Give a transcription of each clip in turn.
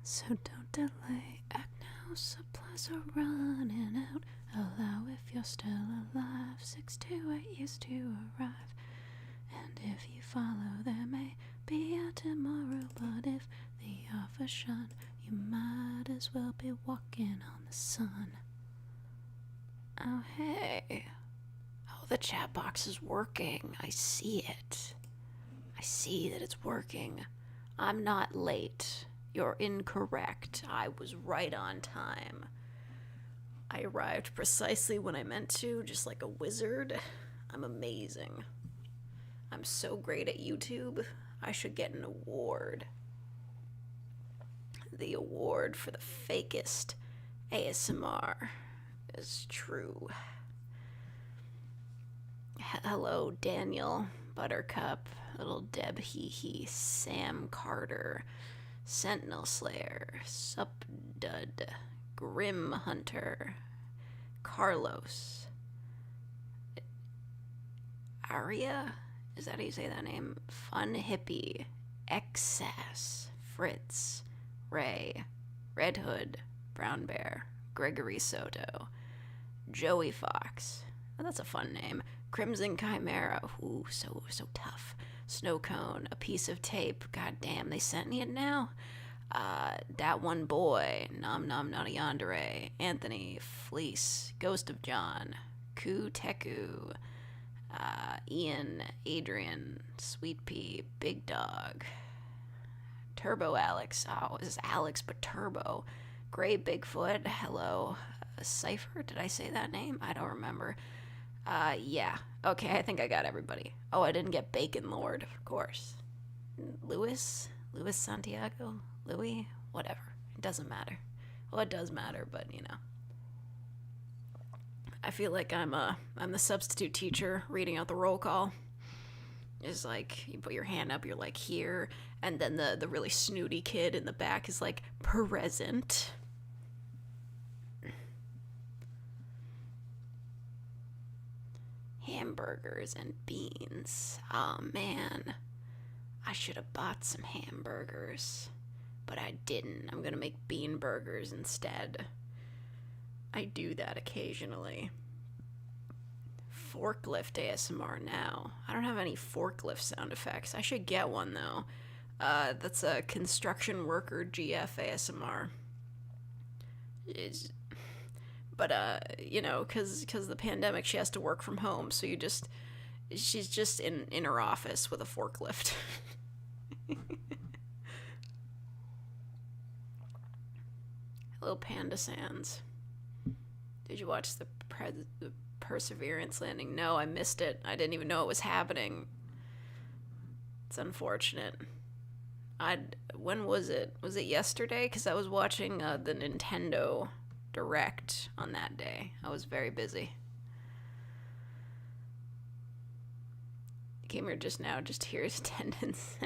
So don't delay, act now, supplies are running out. Allow if you're still alive, 6 to 8 years to arrive. And if you follow, there may be a tomorrow, but if the offer's shun, you might as well be walking on the sun. Oh, hey. Oh, the chat box is working. I see it. I see that it's working. I'm not late. You're incorrect. I was right on time. I arrived precisely when I meant to, just like a wizard. I'm amazing. I'm so great at YouTube. I should get an award. The award for the fakest ASMR is true. Hello, Daniel, Buttercup, Little Deb Hee Hee, Sam Carter, Sentinel Slayer, Supdud, Grim Hunter, Carlos, Aria? Is that how you say that name? Fun Hippie, Excess, Fritz, Ray, Red Hood, Brown Bear, Gregory Soto, Joey Fox. Oh, that's a fun name. Crimson Chimera. Ooh, so tough. Snow Cone, a piece of tape. God damn, they sent me it now. That one boy. Nom Nom Naughty Yandere. Anthony, Fleece, Ghost of John, Ku Teku, Ian, Adrian, Sweet Pea, Big Dog, Turbo Alex. Oh, this is Alex, but Turbo. Gray Bigfoot. Hello. Cypher? Did I say that name? I don't remember. Yeah. Okay, I think I got everybody. Oh, I didn't get Bacon Lord, of course. Louis Santiago? Louis? Whatever. It doesn't matter. Well, it does matter, but, you know. I feel like I'm the substitute teacher reading out the roll call. Is like, you put your hand up, you're like, here, and then the really snooty kid in the back is like, present. Hamburgers and beans. Oh man, I should have bought some hamburgers, but I didn't. I'm gonna make bean burgers instead. I do that occasionally. Forklift ASMR now. I don't have any forklift sound effects. I should get one though. That's a construction worker GF ASMR. But you know, cause the pandemic, she has to work from home, so she's just in her office with a forklift. Hello, Panda Sands. Did you watch the Perseverance landing? No, I missed it. I didn't even know it was happening. It's unfortunate. When was it? Was it yesterday? Because I was watching the Nintendo Direct on that day. I was very busy. I came here just now just to hear his attendance.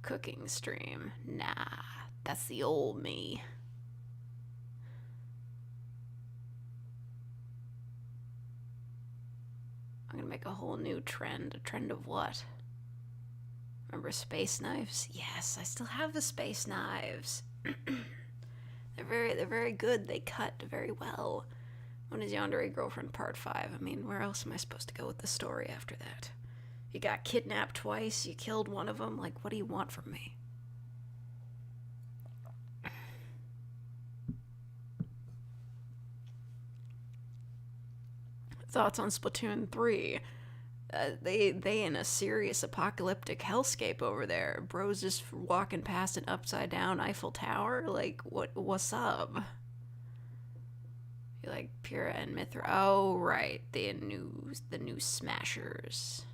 Cooking stream. Nah, that's the old me. I'm gonna make a whole new trend. A trend of what? Remember space knives? Yes, I still have the space knives. They're very good. They cut very well. When is Yandere Girlfriend Part 5? I mean, where else am I supposed to go with the story after that? You got kidnapped twice, you killed one of them, like, what do you want from me? Thoughts on Splatoon 3? They in a serious apocalyptic hellscape over there. Bro's just walking past an upside down Eiffel Tower. Like, what's up? You like Pyrrha and Mithra? Oh right, the new Smashers.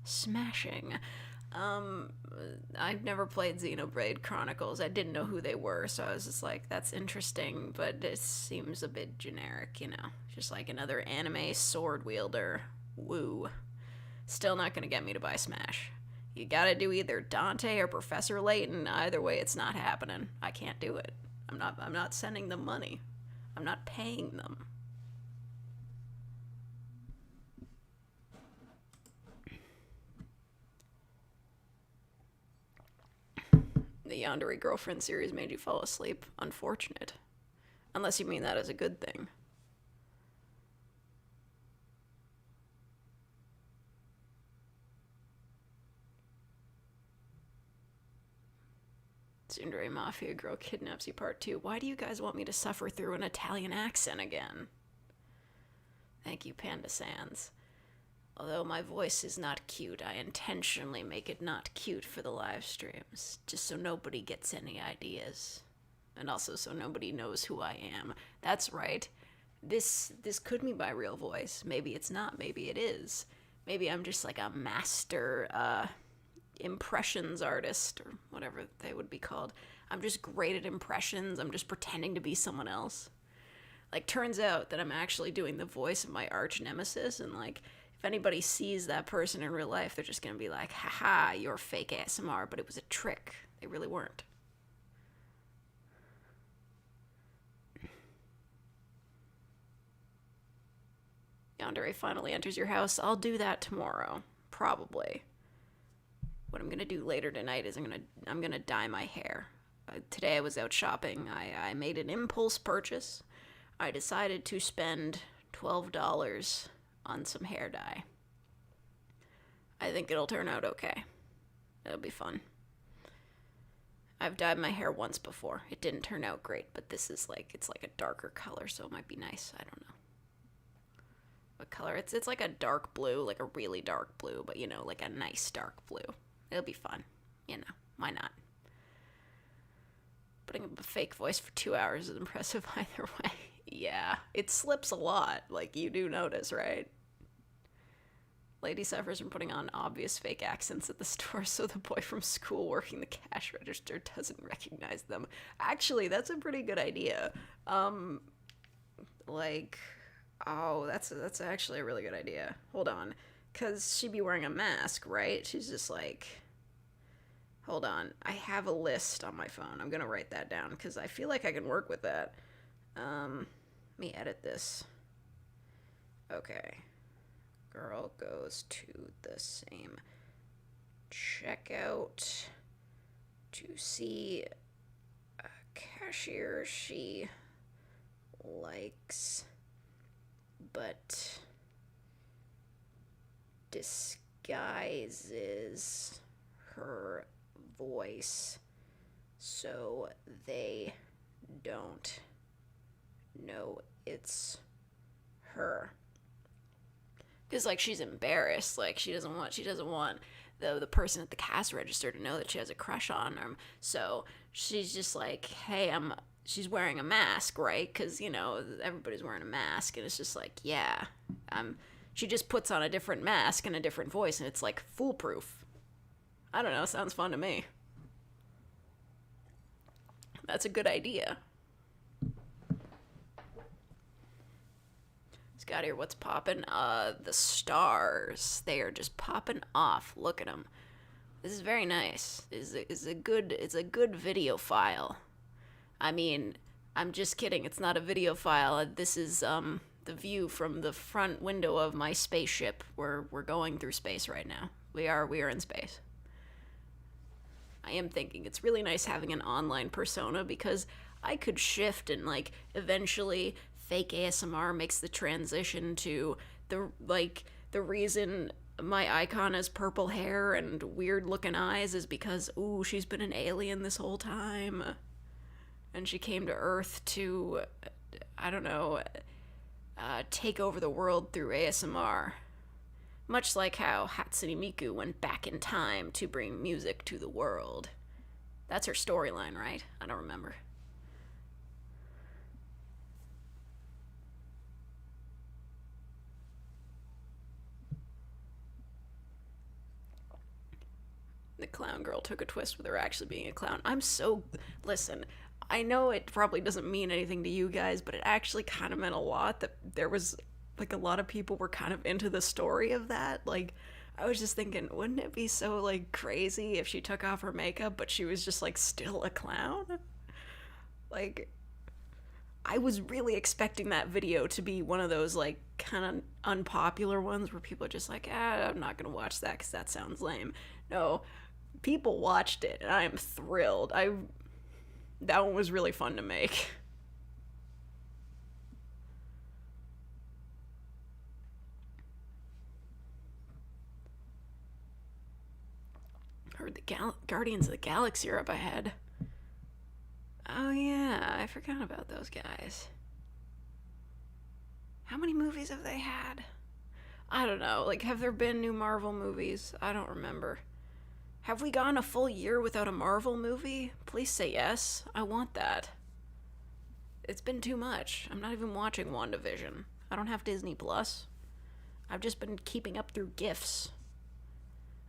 Smashing. I've never played Xenoblade Chronicles. I didn't know who they were, so I was just like, that's interesting, but it seems a bit generic, you know. Just like another anime sword wielder. Woo. Still not gonna get me to buy Smash. You gotta do either Dante or Professor Layton. Either way, it's not happening. I can't do it. I'm not sending them money. I'm not paying them. the Yandere Girlfriend series made you fall asleep. Unfortunate. Unless you mean that as a good thing. Tsundere Mafia Girl Kidnaps You Part 2. Why do you guys want me to suffer through an Italian accent again? Thank you, Panda Sans. Although my voice is not cute, I intentionally make it not cute for the live streams, just so nobody gets any ideas. And also so nobody knows who I am. That's right. This could be my real voice. Maybe it's not, maybe it is. Maybe I'm just like a master, impressions artist, or whatever they would be called. I'm just great at impressions. I'm just pretending to be someone else. Like, turns out that I'm actually doing the voice of my arch nemesis, and like, if anybody sees that person in real life, they're just gonna be like, haha, you're fake ASMR, but it was a trick. They really weren't. Yandere finally enters your house. I'll do that tomorrow, probably. What I'm gonna do later tonight is I'm gonna dye my hair. Today I was out shopping. I made an impulse purchase. I decided to spend $12 on some hair dye. I think it'll turn out okay. It'll be fun. I've dyed my hair once before. It didn't turn out great, but this is it's like a darker color, so it might be nice. I don't know what color. It's like a dark blue, like a really dark blue, but like a nice dark blue. It'll be fun. Why not? Putting up a fake voice for 2 hours is impressive either way. Yeah, it slips a lot, like you do notice, right? Lady suffers from putting on obvious fake accents at the store so the boy from school working the cash register doesn't recognize them. Actually, that's a pretty good idea. Oh, that's actually a really good idea. Hold on. Because she'd be wearing a mask, right? She's just like... Hold on. I have a list on my phone. I'm going to write that down because I feel like I can work with that. Let me edit this. Okay. Girl goes to the same checkout to see a cashier she likes, but disguises her voice so they don't know it's her. Because she's embarrassed, she doesn't want the person at the cash register to know that she has a crush on him. So she's just like, hey, she's wearing a mask, right? Because everybody's wearing a mask, and it's just like, yeah, she just puts on a different mask and a different voice, and it's like foolproof. I don't know, sounds fun to me. That's a good idea. Scott here, what's poppin'? The stars. They are just popping off. Look at them. This is very nice. It's a good video file. I mean, I'm just kidding. It's not a video file. This is the view from the front window of my spaceship. We're going through space right now. We are in space. I am thinking it's really nice having an online persona because I could shift and eventually fake ASMR makes the transition to the reason my icon has purple hair and weird looking eyes is because she's been an alien this whole time and she came to Earth to take over the world through ASMR. Much like how Hatsune Miku went back in time to bring music to the world. That's her storyline, right? I don't remember. The clown girl took a twist with her actually being a clown. Listen, I know it probably doesn't mean anything to you guys, but it actually kind of meant a lot that there was... a lot of people were kind of into the story of that. I was just thinking, wouldn't it be so, crazy if she took off her makeup, but she was just, still a clown? I was really expecting that video to be one of those, kind of unpopular ones where people are just like, I'm not gonna watch that because that sounds lame. No, People watched it, and I am thrilled. That one was really fun to make. Heard the Guardians of the Galaxy are up ahead. Oh yeah, I forgot about those guys. How many movies have they had? I don't know. Like, have there been new Marvel movies? I don't remember. Have we gone a full year without a Marvel movie? Please say yes. I want that. It's been too much. I'm not even watching WandaVision. I don't have Disney Plus. I've just been keeping up through GIFs.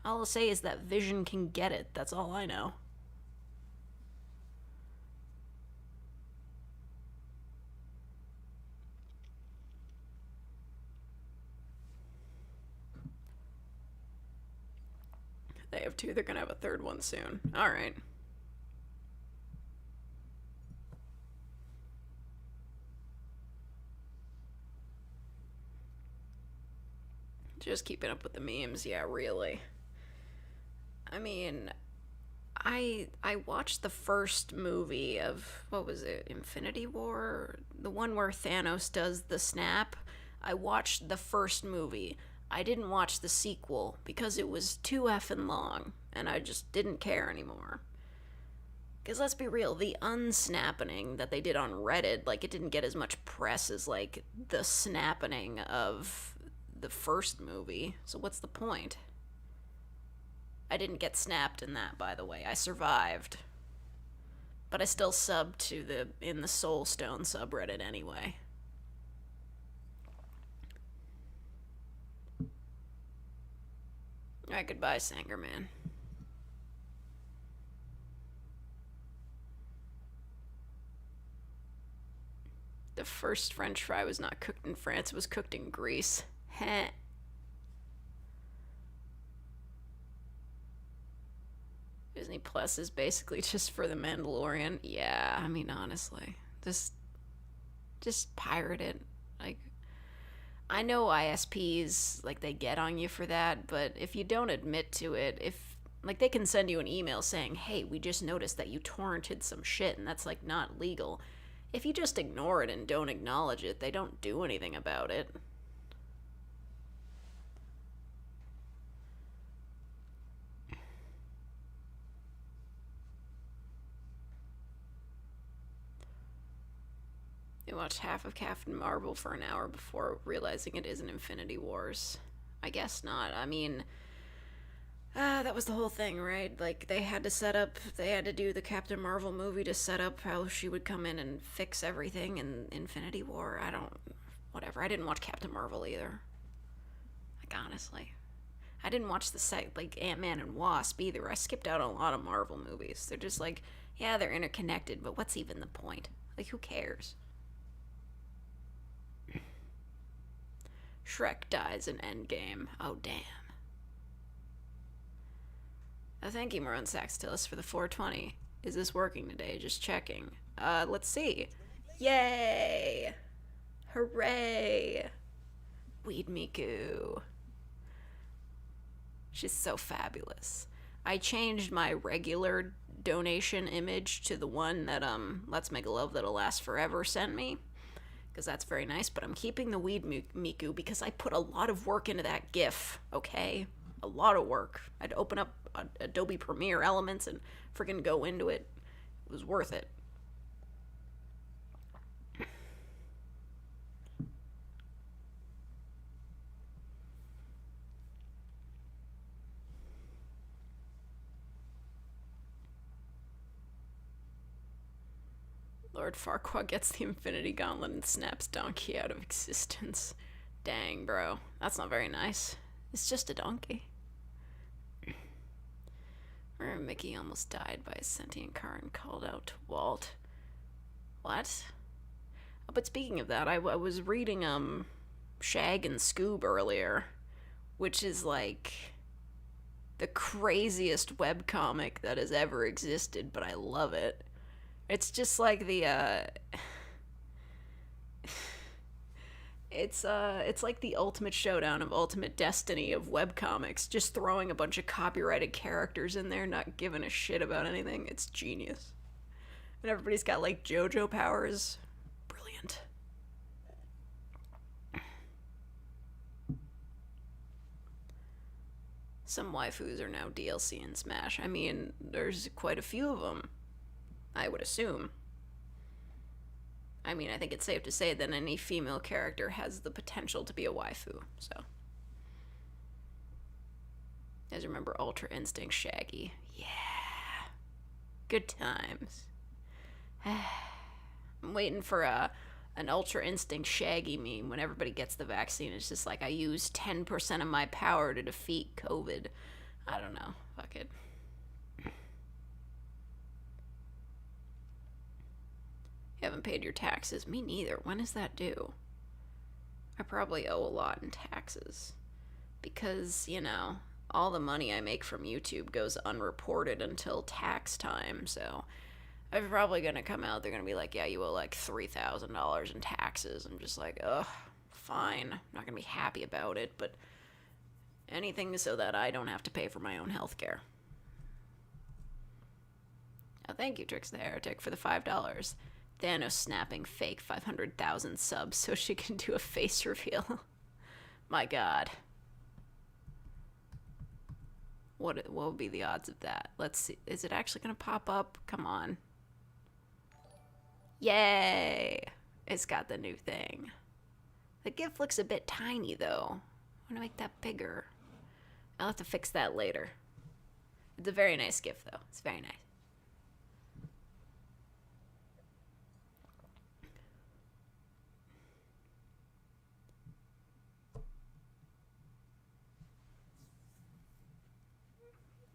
All I'll say is that Vision can get it. That's all I know. They have two. They're gonna have a third one soon. Alright. Just keeping up with the memes. Yeah, really. I mean, I watched the first movie of, what was it, Infinity War? The one where Thanos does the snap. I watched the first movie. I didn't watch the sequel because it was too effing long, and I just didn't care anymore. Because let's be real, the unsnapping that they did on Reddit, like, it didn't get as much press as, like, the snapping of the first movie. So what's the point? I didn't get snapped in that, by the way. I survived. But I still subbed to in the Soulstone subreddit anyway. Alright, goodbye, Sangerman. The first French fry was not cooked in France, it was cooked in Greece. Heh. Disney Plus is basically just for The Mandalorian. Yeah, I mean, honestly. Just pirate it. Like, I know ISPs, like, they get on you for that, but if you don't admit to it, like, they can send you an email saying, hey, we just noticed that you torrented some shit, and that's, like, not legal. If you just ignore it and don't acknowledge it, they don't do anything about it. I watched half of Captain Marvel for an hour before realizing it isn't Infinity Wars. I guess not. I mean, that was the whole thing, right? Like, they had to do the Captain Marvel movie to set up how she would come in and fix everything in Infinity War. Whatever. I didn't watch Captain Marvel either. Like, honestly. I didn't watch like, Ant-Man and Wasp either. I skipped out on a lot of Marvel movies. They're just like, yeah, they're interconnected, but what's even the point? Like, who cares? Shrek dies in Endgame. Oh, damn. Oh, thank you, Maroon Saxtilis, for the 420. Is this working today? Just checking. Let's see. Yay! Hooray! Weed Miku. She's so fabulous. I changed my regular donation image to the one that, Let's Make a Love That'll Last Forever sent me. Because that's very nice, but I'm keeping the Weed Miku because I put a lot of work into that GIF, okay? A lot of work. I'd open up Adobe Premiere Elements and freaking go into it. It was worth it. Lord Farquaad gets the Infinity Gauntlet and snaps Donkey out of existence. Dang, bro. That's not very nice. It's just a donkey. Remember Mickey almost died by a sentient car and called out to Walt. What? Oh, but speaking of that, I was reading, Shag and Scoob earlier, which is, like, the craziest webcomic that has ever existed, but I love it. It's just like It's like the ultimate showdown of ultimate destiny of webcomics. Just throwing a bunch of copyrighted characters in there, not giving a shit about anything. It's genius. And everybody's got like JoJo powers. Brilliant. Some waifus are now DLC in Smash. I mean, there's quite a few of them, I would assume. I mean, I think it's safe to say that any female character has the potential to be a waifu, so. You guys remember Ultra Instinct Shaggy? Yeah. Good times. I'm waiting for an Ultra Instinct Shaggy meme when everybody gets the vaccine. It's just like, I used 10% of my power to defeat COVID. I don't know. Fuck it. You haven't paid your taxes. Me neither. When is that due? I probably owe a lot in taxes. Because, you know, all the money I make from YouTube goes unreported until tax time, so I'm probably gonna come out, they're gonna be like, yeah, you owe like $3,000 in taxes. I'm just like, ugh, fine. I'm not gonna be happy about it, but anything so that I don't have to pay for my own health care. Oh, thank you, Trix the Heretic, for the $5. Thanos snapping fake 500,000 subs so she can do a face reveal. My god. What would be the odds of that? Let's see. Is it actually going to pop up? Come on. Yay! It's got the new thing. The GIF looks a bit tiny, though. I want to make that bigger. I'll have to fix that later. It's a very nice GIF, though. It's very nice.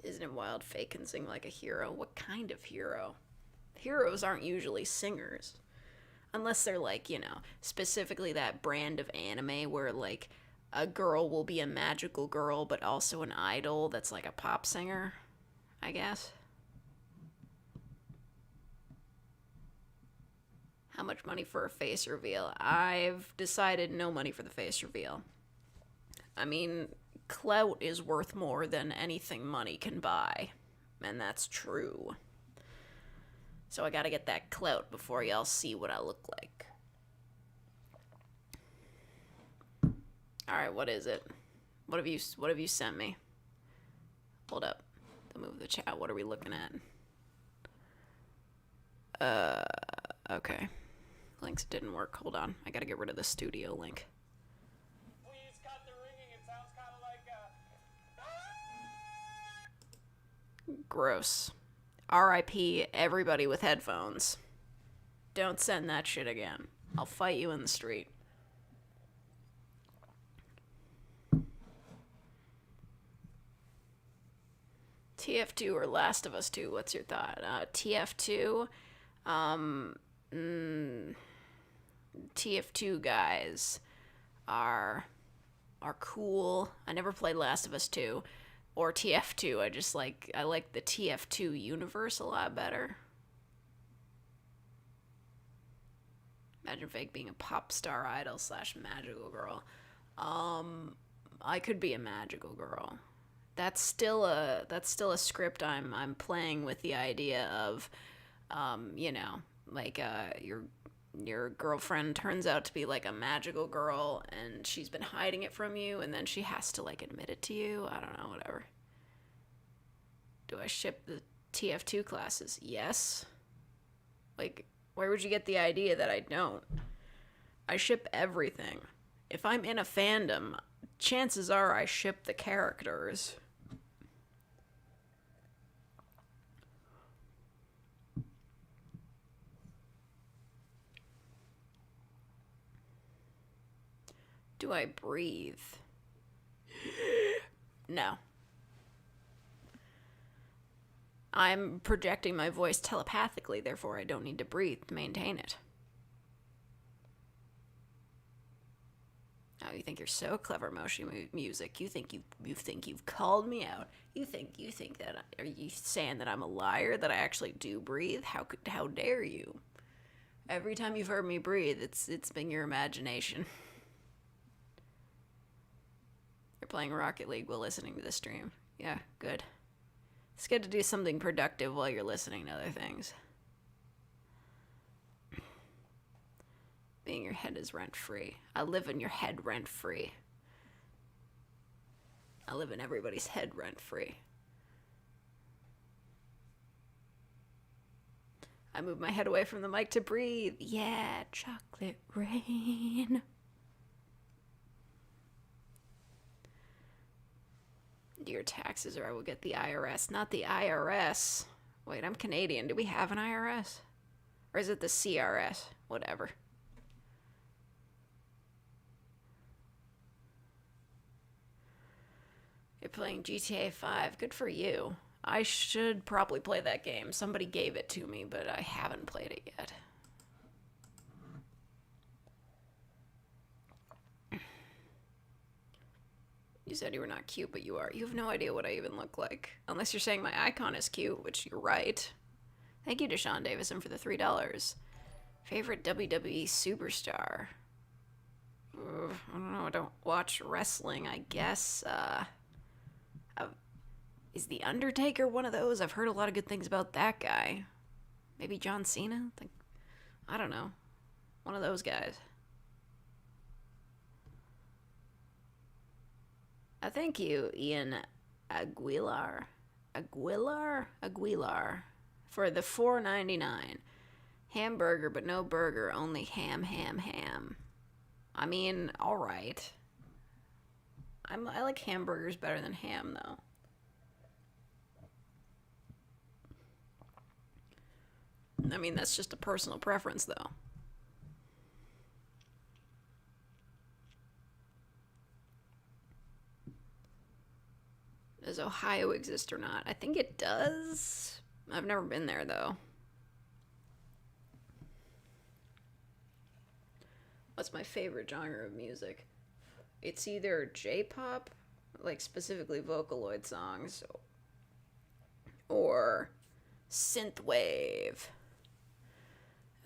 Isn't it wild? Faye can sing like a hero. What kind of hero? Heroes aren't usually singers. Unless they're like, you know, specifically that brand of anime where like a girl will be a magical girl but also an idol that's like a pop singer, I guess. How much money for a face reveal? I've decided no money for the face reveal. I mean, clout is worth more than anything money can buy. And that's true. So I gotta get that clout before y'all see what I look like. Alright, what is it? What have you sent me? Hold up. To move the chat, what are we looking at? Okay. Links didn't work. Hold on. I gotta get rid of the studio link. Please cut the ringing. It sounds kind of like Gross. R.I.P. everybody with headphones. Don't send that shit again. I'll fight you in the street. TF2 or Last of Us 2, what's your thought? TF2, TF2 guys are cool. I never played Last of Us 2 or TF2. I like the TF2 universe a lot better. Imagine Fake being a pop star idol / magical girl. I could be a magical girl. That's still a script I'm playing with the idea of, you know, like your girlfriend turns out to be like a magical girl and she's been hiding it from you and then she has to like admit it to you. I don't know, whatever. Do I ship the TF2 classes? Yes. Like, where would you get the idea that I don't? I ship everything. If I'm in a fandom, chances are I ship the characters. Do I breathe? No. I'm projecting my voice telepathically, therefore I don't need to breathe to maintain it. Oh, you think you're so clever, motion music. You think you've called me out. You think that are you saying that I'm a liar, that I actually do breathe? How dare you? Every time you've heard me breathe, it's been your imagination. You're playing Rocket League while listening to the stream. Yeah, good. It's good to do something productive while you're listening to other things. Being your head is rent-free. I live in your head rent-free. I live in everybody's head rent-free. I move my head away from the mic to breathe. Yeah, chocolate rain. Do your taxes or I will get the IRS. Not the IRS. Wait, I'm Canadian. Do we have an IRS? Or is it the CRS? Whatever. You're playing GTA 5. Good for you. I should probably play that game. Somebody gave it to me, but I haven't played it yet. You said you were not cute, but you are. You have no idea what I even look like. Unless you're saying my icon is cute, which you're right. Thank you to Sean Davison for the $3. Favorite WWE superstar? I don't know. I don't watch wrestling, I guess. Is The Undertaker one of those? I've heard a lot of good things about that guy. Maybe John Cena? I don't know. One of those guys. Thank you, Ian Aguilar, for the $4.99. Hamburger, but no burger, only ham. I mean, alright. I like hamburgers better than ham, though. I mean, that's just a personal preference, though. Does Ohio exist or not? I think it does. I've never been there, though. What's my favorite genre of music? It's either J-pop, like specifically Vocaloid songs, or synthwave.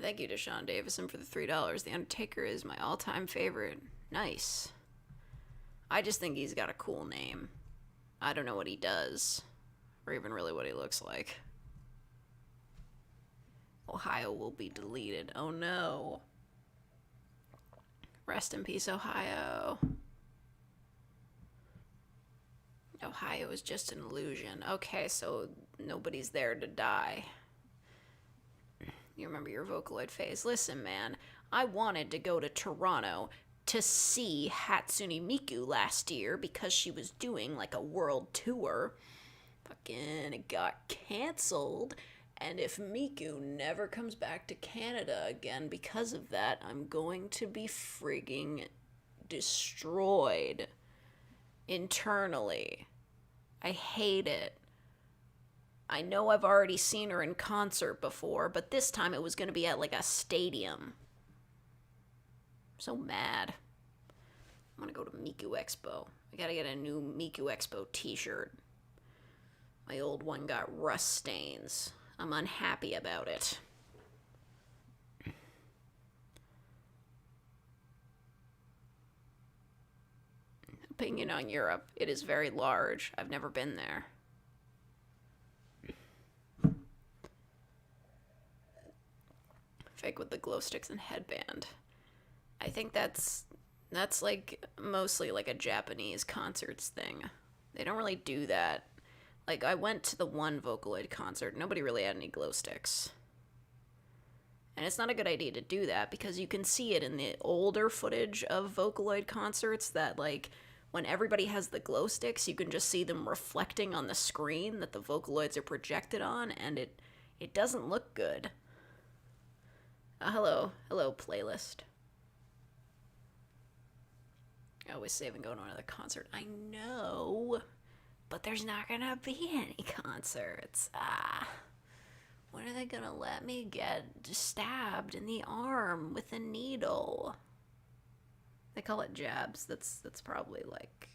Thank you to Sean Davison for the $3. The Undertaker is my all-time favorite. Nice. I just think he's got a cool name. I don't know what he does, or even really what he looks like. Ohio will be deleted. Oh no. Rest in peace, Ohio. Ohio is just an illusion. Okay, so nobody's there to die. You remember your Vocaloid phase. Listen, man, I wanted to go to Toronto to see Hatsune Miku last year because she was doing like a world tour. Fucking it got canceled. And if Miku never comes back to Canada again because of that, I'm going to be frigging destroyed internally. I hate it. I know I've already seen her in concert before, but this time it was going to be at like a stadium. I'm so mad. I'm going to go to Miku Expo. I got to get a new Miku Expo t-shirt. My old one got rust stains. I'm unhappy about it. Opinion on Europe. It is very large. I've never been there. Fake with the glow sticks and headband. I think that's like mostly like a Japanese concerts thing. They don't really do that. Like, I went to the one Vocaloid concert. Nobody really had any glow sticks. And it's not a good idea to do that because you can see it in the older footage of Vocaloid concerts that, like, when everybody has the glow sticks, you can just see them reflecting on the screen that the Vocaloids are projected on, and it doesn't look good. Hello, playlist. I always save and go to another concert. I know, but there's not gonna be any concerts. When are they gonna let me get stabbed in the arm with a needle? They call it jabs. That's probably like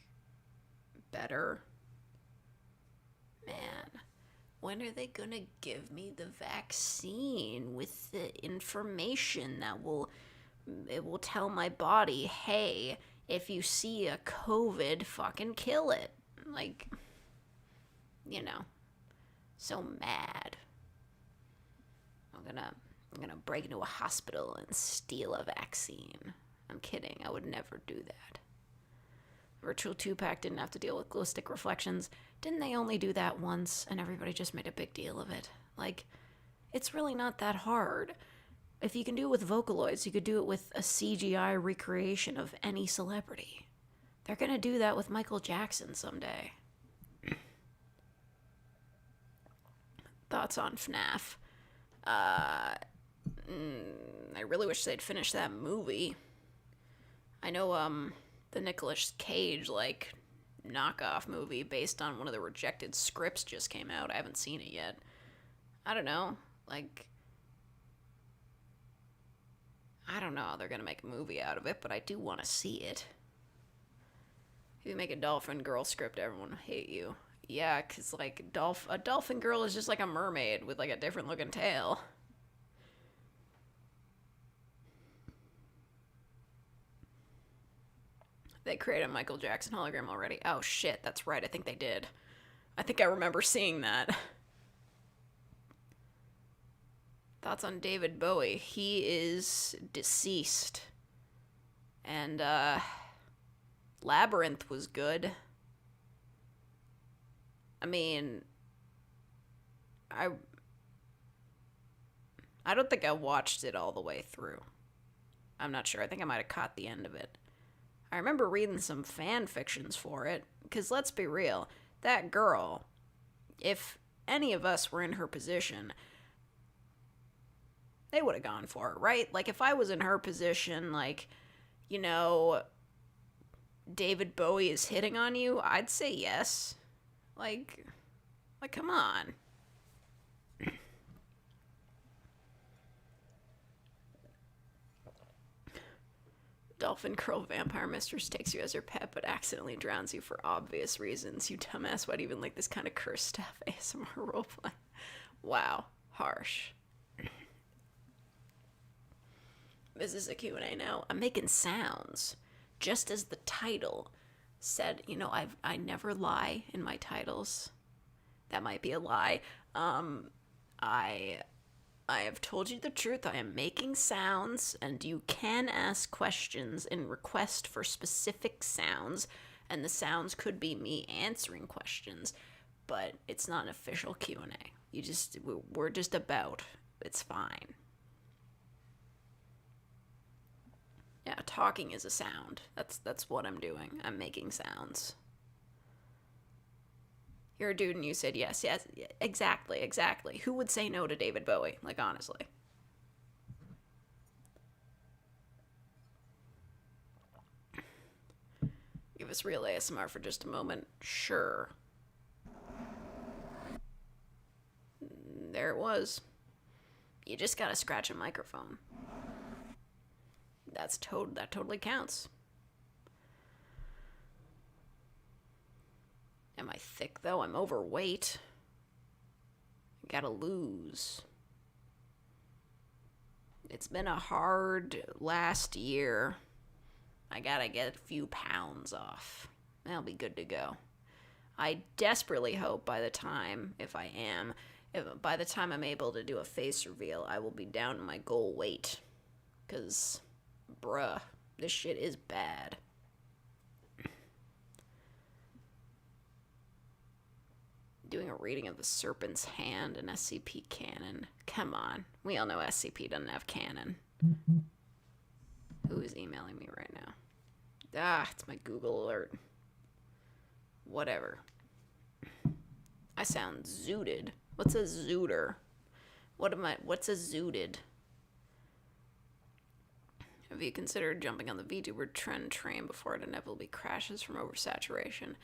better. Man, when are they gonna give me the vaccine with the information that will tell my body, hey, if you see a COVID, fucking kill it. Like, you know, so mad. I'm gonna break into a hospital and steal a vaccine. I'm kidding. I would never do that. Virtual 2-pack didn't have to deal with glow stick reflections. Didn't they only do that once and everybody just made a big deal of it? Like, it's really not that hard. If you can do it with Vocaloids, you could do it with a CGI recreation of any celebrity. They're gonna do that with Michael Jackson someday. Thoughts on FNAF? I really wish they'd finish that movie. I know, the Nicolas Cage, like, knockoff movie based on one of the rejected scripts just came out. I haven't seen it yet. I don't know. Like, I don't know how they're gonna make a movie out of it, but I do want to see it. If you make a dolphin girl script, everyone will hate you. Yeah, because, like, a dolphin girl is just like a mermaid with, like, a different looking tail. They created a Michael Jackson hologram already. Oh, shit, that's right. I think they did. I think I remember seeing that. Thoughts on David Bowie? He is deceased. And, Labyrinth was good. I mean, I don't think I watched it all the way through. I'm not sure. I think I might have caught the end of it. I remember reading some fan fictions for it, because let's be real, that girl, if any of us were in her position, they would have gone for it, right? Like, if I was in her position, like, you know, David Bowie is hitting on you, I'd say yes. Like, come on. Dolphin Girl Vampire Mistress takes you as her pet, but accidentally drowns you for obvious reasons. You dumbass, why'd even like this kind of cursed stuff? ASMR roleplay. Wow. Harsh. This is a Q&A now. I'm making sounds. Just as the title said, you know, I never lie in my titles. That might be a lie. I have told you the truth. I am making sounds, and you can ask questions and request for specific sounds, and the sounds could be me answering questions, but it's not an official Q&A. We're just about. It's fine. Yeah, talking is a sound. That's what I'm doing. I'm making sounds. You're a dude and you said yes, exactly. Who would say no to David Bowie? Like, honestly. Give us real ASMR for just a moment. Sure. There it was. You just gotta scratch a microphone. That totally counts. Am I thick, though? I'm overweight. I gotta lose. It's been a hard last year. I gotta get a few pounds off. That'll be good to go. I desperately hope by the time I'm able to do a face reveal, I will be down to my goal weight. 'Cause, bruh, this shit is bad. Doing a reading of the Serpent's Hand and SCP canon. Come on. We all know SCP doesn't have canon. Who is emailing me right now? It's my Google alert. Whatever. I sound zooted. What's a zooter? What's a zooted? Have you considered jumping on the VTuber trend train before it inevitably crashes from oversaturation?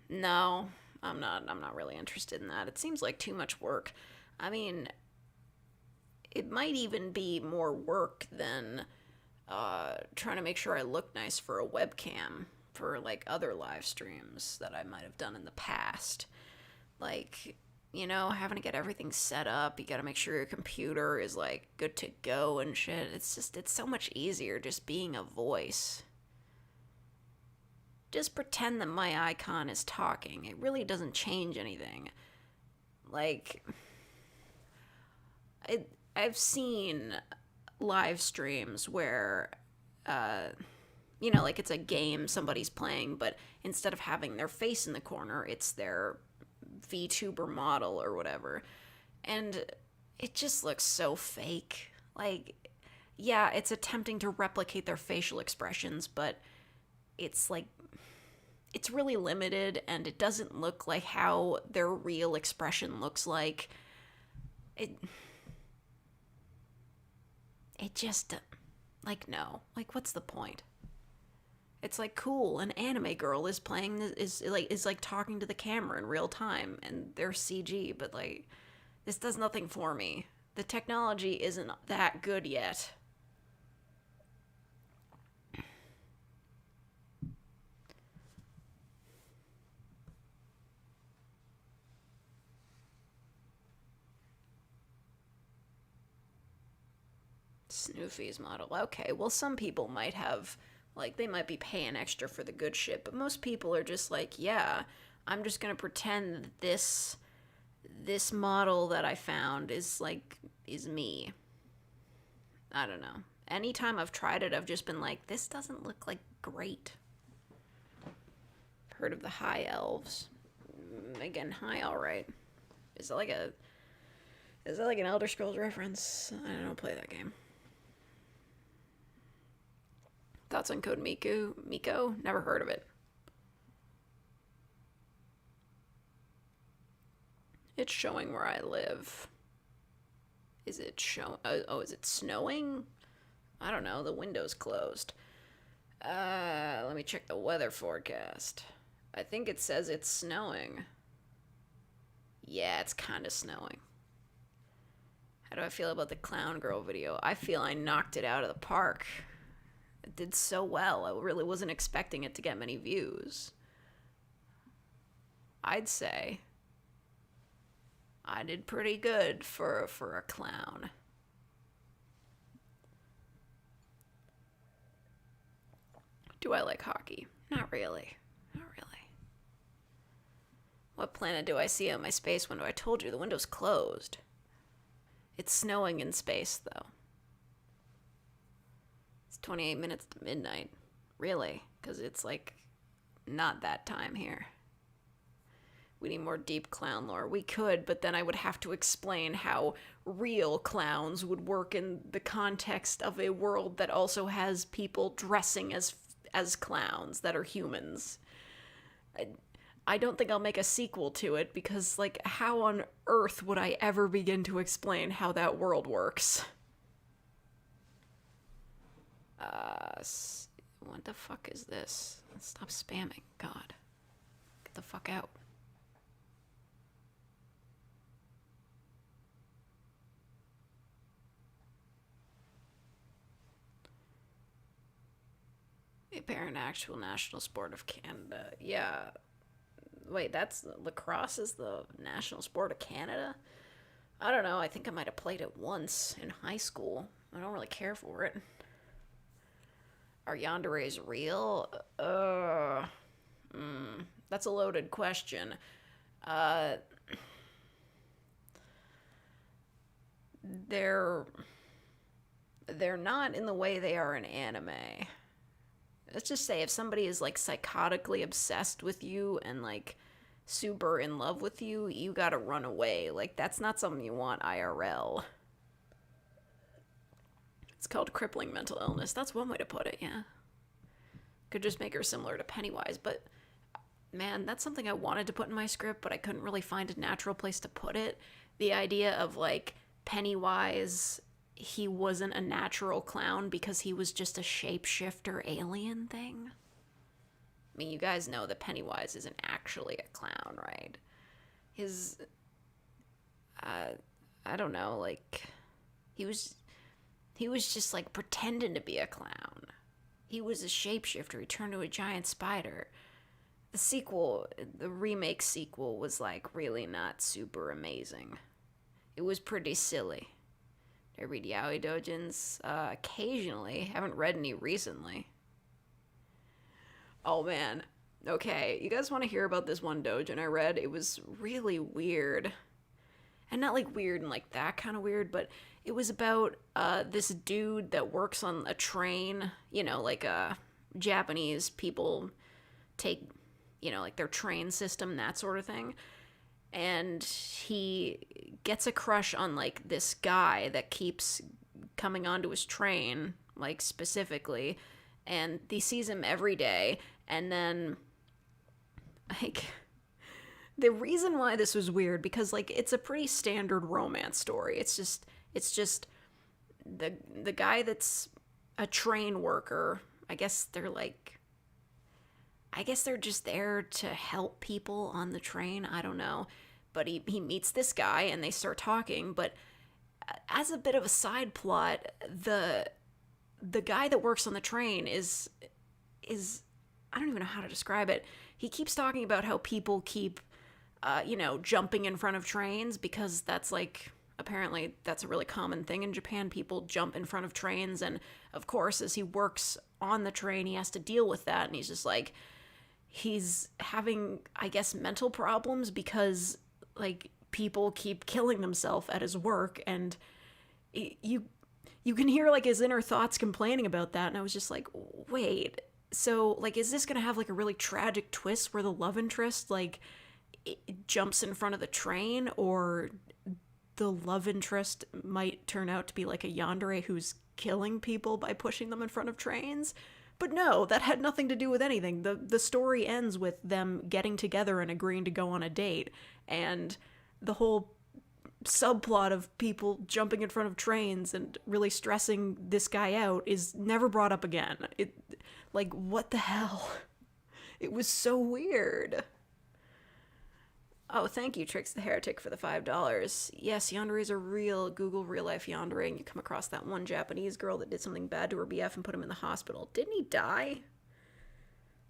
No, I'm not really interested in that. It seems like too much work. I mean, it might even be more work than trying to make sure I look nice for a webcam for, like, other live streams that I might have done in the past. Like, having to get everything set up. You gotta make sure your computer is, like, good to go and shit. It's so much easier just being a voice. Just pretend that my icon is talking. It really doesn't change anything. Like, I've seen live streams where, like it's a game somebody's playing, but instead of having their face in the corner, it's their VTuber model or whatever. And it just looks so fake. Like, yeah, it's attempting to replicate their facial expressions, but it's like, it's really limited, and it doesn't look like how their real expression looks like. It just, like, no. Like, what's the point? It's like, cool, an anime girl is playing, is talking to the camera in real time, and they're CG, but, like, this does nothing for me. The technology isn't that good yet. Snoofy's model. Okay, well, some people might have, like, they might be paying extra for the good shit, but most people are just like, yeah, I'm just gonna pretend that this model that I found is me. I don't know. Anytime I've tried it, I've just been like, this doesn't look like great. Heard of the High Elves? Again, high, alright. Is that like an Elder Scrolls reference? I don't play that game. Thoughts on Code Miko? Never heard of it. It's showing where I live. Is it is it snowing? I don't know, the window's closed. Let me check the weather forecast. I think it says it's snowing. Yeah, it's kind of snowing. How do I feel about the Clown Girl video? I feel I knocked it out of the park. It did so well. I really wasn't expecting it to get many views. I'd say I did pretty good for a clown. Do I like hockey? Not really. Not really. What planet do I see on my space window? I told you, the window's closed. It's snowing in space, though. It's 28 minutes to midnight. Really? Because it's, like, not that time here. We need more deep clown lore. We could, but then I would have to explain how real clowns would work in the context of a world that also has people dressing as clowns that are humans. I don't think I'll make a sequel to it because, like, how on earth would I ever begin to explain how that world works? What the fuck is this? Stop spamming. God. Get the fuck out. The apparent actual national sport of Canada. Yeah. Wait, that's lacrosse is the national sport of Canada? I don't know. I think I might have played it once in high school. I don't really care for it. Are yanderes real? That's a loaded question. They're not in the way they are in anime. Let's just say if somebody is, like, psychotically obsessed with you and, like, super in love with you, you gotta run away. Like, that's not something you want IRL. It's called crippling mental illness. That's one way to put it, yeah. Could just make her similar to Pennywise, but man, that's something I wanted to put in my script, but I couldn't really find a natural place to put it. The idea of, like, Pennywise, he wasn't a natural clown because he was just a shapeshifter alien thing. I mean, you guys know that Pennywise isn't actually a clown, right? His, I don't know, like, he was just, like, pretending to be a clown. He was a shapeshifter. He turned to a giant spider. The sequel, the remake sequel, was like really not super amazing. It was pretty silly. I read yaoi doujins occasionally. Haven't read any recently. Oh man. Okay, you guys want to hear about this one doujin I read? It was really weird. And not like weird and like that kind of weird, but it was about this dude that works on a train. You know, like Japanese people take, you know, like their train system, that sort of thing. And he gets a crush on like this guy that keeps coming onto his train, like specifically, and he sees him every day. And then like the reason why this was weird, because like it's a pretty standard romance story. It's just the guy that's a train worker. I guess they're just there to help people on the train. I don't know. But he meets this guy and they start talking. But as a bit of a side plot, the guy that works on the train is I don't even know how to describe it. He keeps talking about how people keep jumping in front of trains, because that's like, apparently that's a really common thing in Japan. People jump in front of trains, and of course, as he works on the train, he has to deal with that, and he's just like, he's having, I guess, mental problems because like people keep killing themselves at his work, and you can hear like his inner thoughts complaining about that, and I was just like, wait, so like, is this gonna have like a really tragic twist where the love interest like it jumps in front of the train, or the love interest might turn out to be like a yandere who's killing people by pushing them in front of trains? But no, that had nothing to do with anything. The story ends with them getting together and agreeing to go on a date, and the whole subplot of people jumping in front of trains and really stressing this guy out is never brought up again. It, like, what the hell? It was so weird. Oh, thank you, Trix the Heretic, for the $5. Yes, yanderes are real. Google real life yandere, and you come across that one Japanese girl that did something bad to her BF and put him in the hospital. Didn't he die?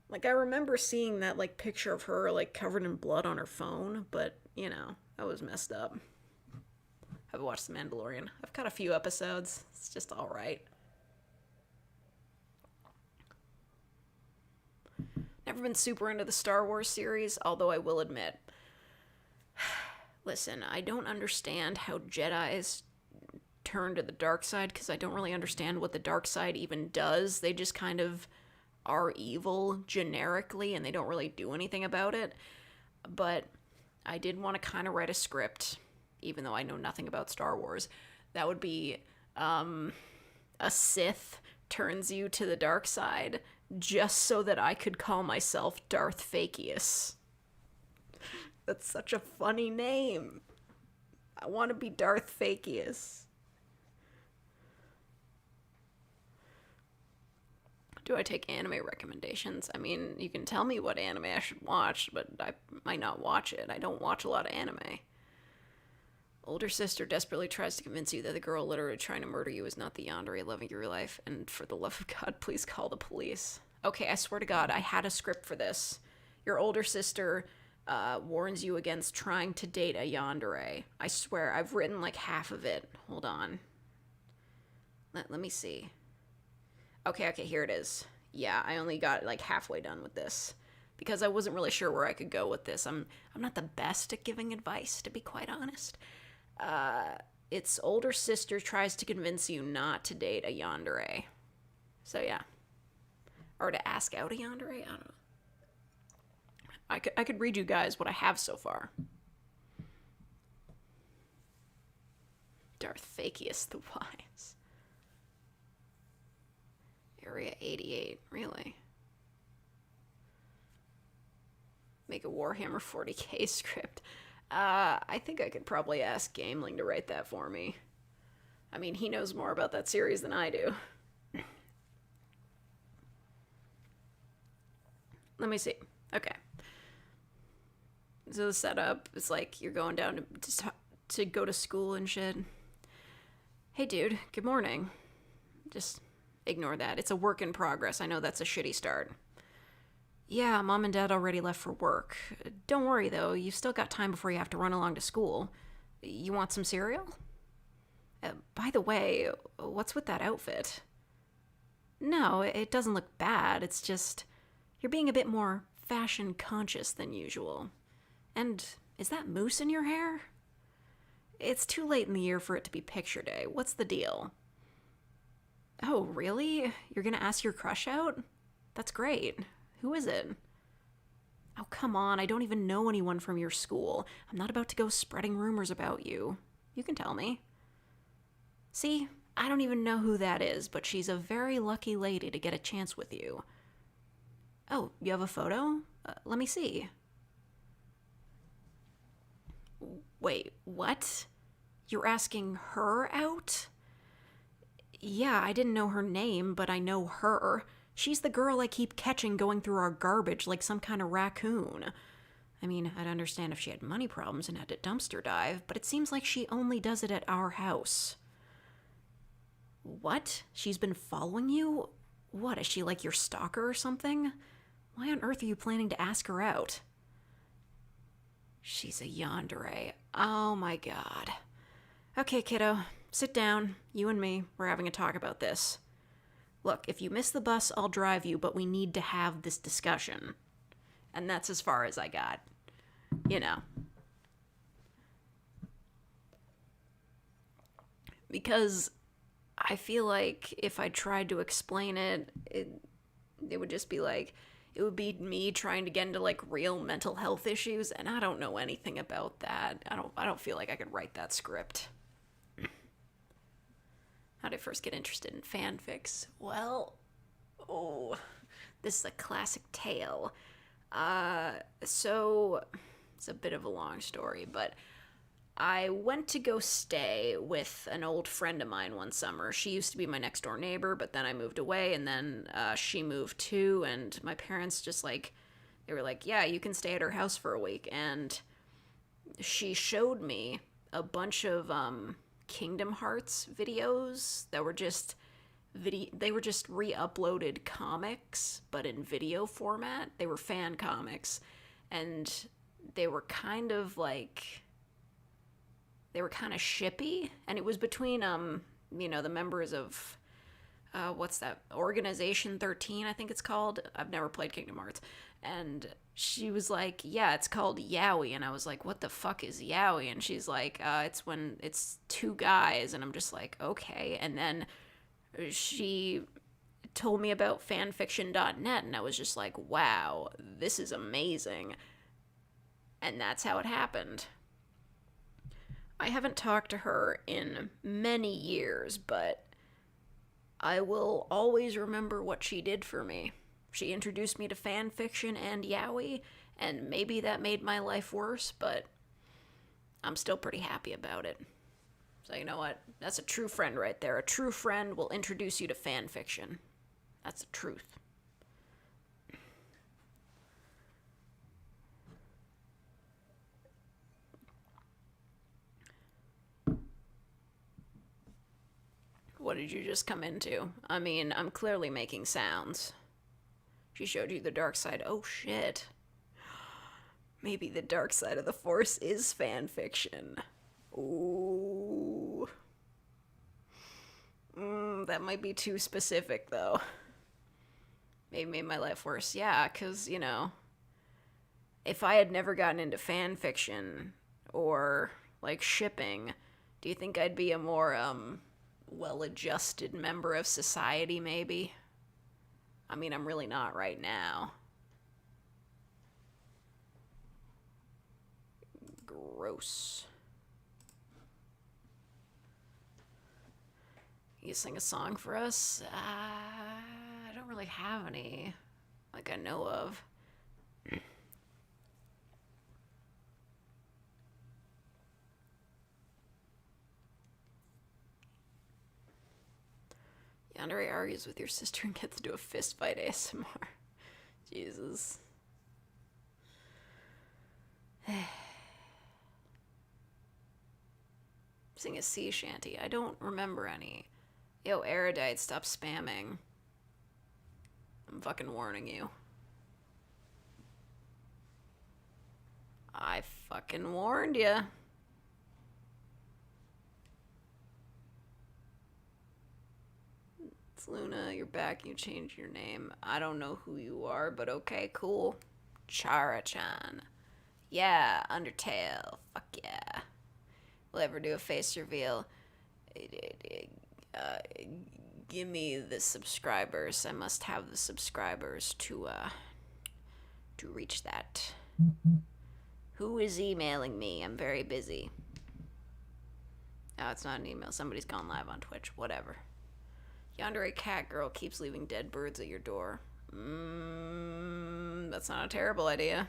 Like, I remember seeing that, like, picture of her, like, covered in blood on her phone, but, you know, that was messed up. I've watched The Mandalorian. I've got a few episodes. It's just alright. Never been super into the Star Wars series, although I will admit, listen, I don't understand how Jedis turn to the dark side, because I don't really understand what the dark side even does. They just kind of are evil generically, and they don't really do anything about it. But I did want to kind of write a script, even though I know nothing about Star Wars. That would be a Sith turns you to the dark side, just so that I could call myself Darth Fakius. That's such a funny name. I want to be Darth Fakius. Do I take anime recommendations? I mean, you can tell me what anime I should watch, but I might not watch it. I don't watch a lot of anime. Older sister desperately tries to convince you that the girl literally trying to murder you is not the yandere loving your life, and for the love of God, please call the police. Okay, I swear to God, I had a script for this. Your older sister warns you against trying to date a yandere. I swear, I've written like half of it. Hold on. Let me see. Okay, here it is. Yeah, I only got like halfway done with this, because I wasn't really sure where I could go with this. I'm not the best at giving advice, to be quite honest. Its older sister tries to convince you not to date a yandere. So yeah. Or to ask out a yandere? I don't know. I could read you guys what I have so far. Darth Fakius the Wise. Area 88. Really? Make a Warhammer 40k script. I think I could probably ask Gameling to write that for me. I mean, he knows more about that series than I do. Let me see. Okay. So the setup is like you're going down to go to school and shit. Hey, dude. Good morning. Just ignore that. It's a work in progress. I know that's a shitty start. Yeah, Mom and Dad already left for work. Don't worry, though. You've still got time before you have to run along to school. You want some cereal? By the way, what's with that outfit? No, it doesn't look bad. It's just you're being a bit more fashion conscious than usual. And is that mousse in your hair? It's too late in the year for it to be picture day. What's the deal? Oh, really? You're gonna ask your crush out? That's great. Who is it? Oh, come on. I don't even know anyone from your school. I'm not about to go spreading rumors about you. You can tell me. See, I don't even know who that is, but she's a very lucky lady to get a chance with you. Oh, you have a photo? Let me see. Wait, what? You're asking her out? Yeah, I didn't know her name, but I know her. She's the girl I keep catching going through our garbage like some kind of raccoon. I mean, I'd understand if she had money problems and had to dumpster dive, but it seems like she only does it at our house. What? She's been following you? What, is she like your stalker or something? Why on earth are you planning to ask her out? She's a yandere. Oh my god. Okay, kiddo, sit down. You and me, we're having a talk about this. Look, if you miss the bus, I'll drive you, but we need to have this discussion. And that's as far as I got. You know. Because I feel like if I tried to explain it would just be like, it would be me trying to get into like real mental health issues, and I don't know anything about that. I don't feel like I could write that script. How did I first get interested in fanfics? Well, this is a classic tale. So it's a bit of a long story, but I went to go stay with an old friend of mine one summer. She used to be my next door neighbor, but then I moved away, and then she moved too, and my parents just like, they were like, yeah, you can stay at her house for a week, and she showed me a bunch of Kingdom Hearts videos that were just they were just re-uploaded comics, but in video format. They were fan comics, and they were kind of like, they were kind of shippy, and it was between the members of what's that, Organization 13, I think it's called. I've never played Kingdom Hearts. And she was like, yeah, it's called yaoi. And I was like, what the fuck is yaoi? And she's like, it's when it's two guys. And I'm just like, okay. And then she told me about fanfiction.net, and I was just like, wow, this is amazing. And that's how it happened. I haven't talked to her in many years, but I will always remember what she did for me. She introduced me to fan fiction and yaoi, and maybe that made my life worse, but I'm still pretty happy about it. So you know what? That's a true friend right there. A true friend will introduce you to fan fiction. That's the truth. What did you just come into? I mean, I'm clearly making sounds. She showed you the dark side. Oh, shit. Maybe the dark side of the Force is fan fiction. Ooh. That might be too specific, though. Maybe made my life worse. Yeah, because, if I had never gotten into fan fiction or, like, shipping, do you think I'd be a more, well-adjusted member of society, maybe? I mean, I'm really not right now. Gross. You sing a song for us? I don't really have any, like I know of. Yandere argues with your sister and gets into a fist fight ASMR. Jesus. Sing a sea shanty. I don't remember any. Yo, Erudite, stop spamming. I'm fucking warning you. I fucking warned ya. It's Luna, you're back and you changed your name. I don't know who you are, but okay, cool. Chara-chan. Yeah, Undertale. Fuck yeah. We'll ever do a face reveal. Give me the subscribers. I must have the subscribers to reach that. Who is emailing me? I'm very busy. Oh, it's not an email. Somebody's gone live on Twitch. Whatever. Yandere cat girl keeps leaving dead birds at your door. That's not a terrible idea.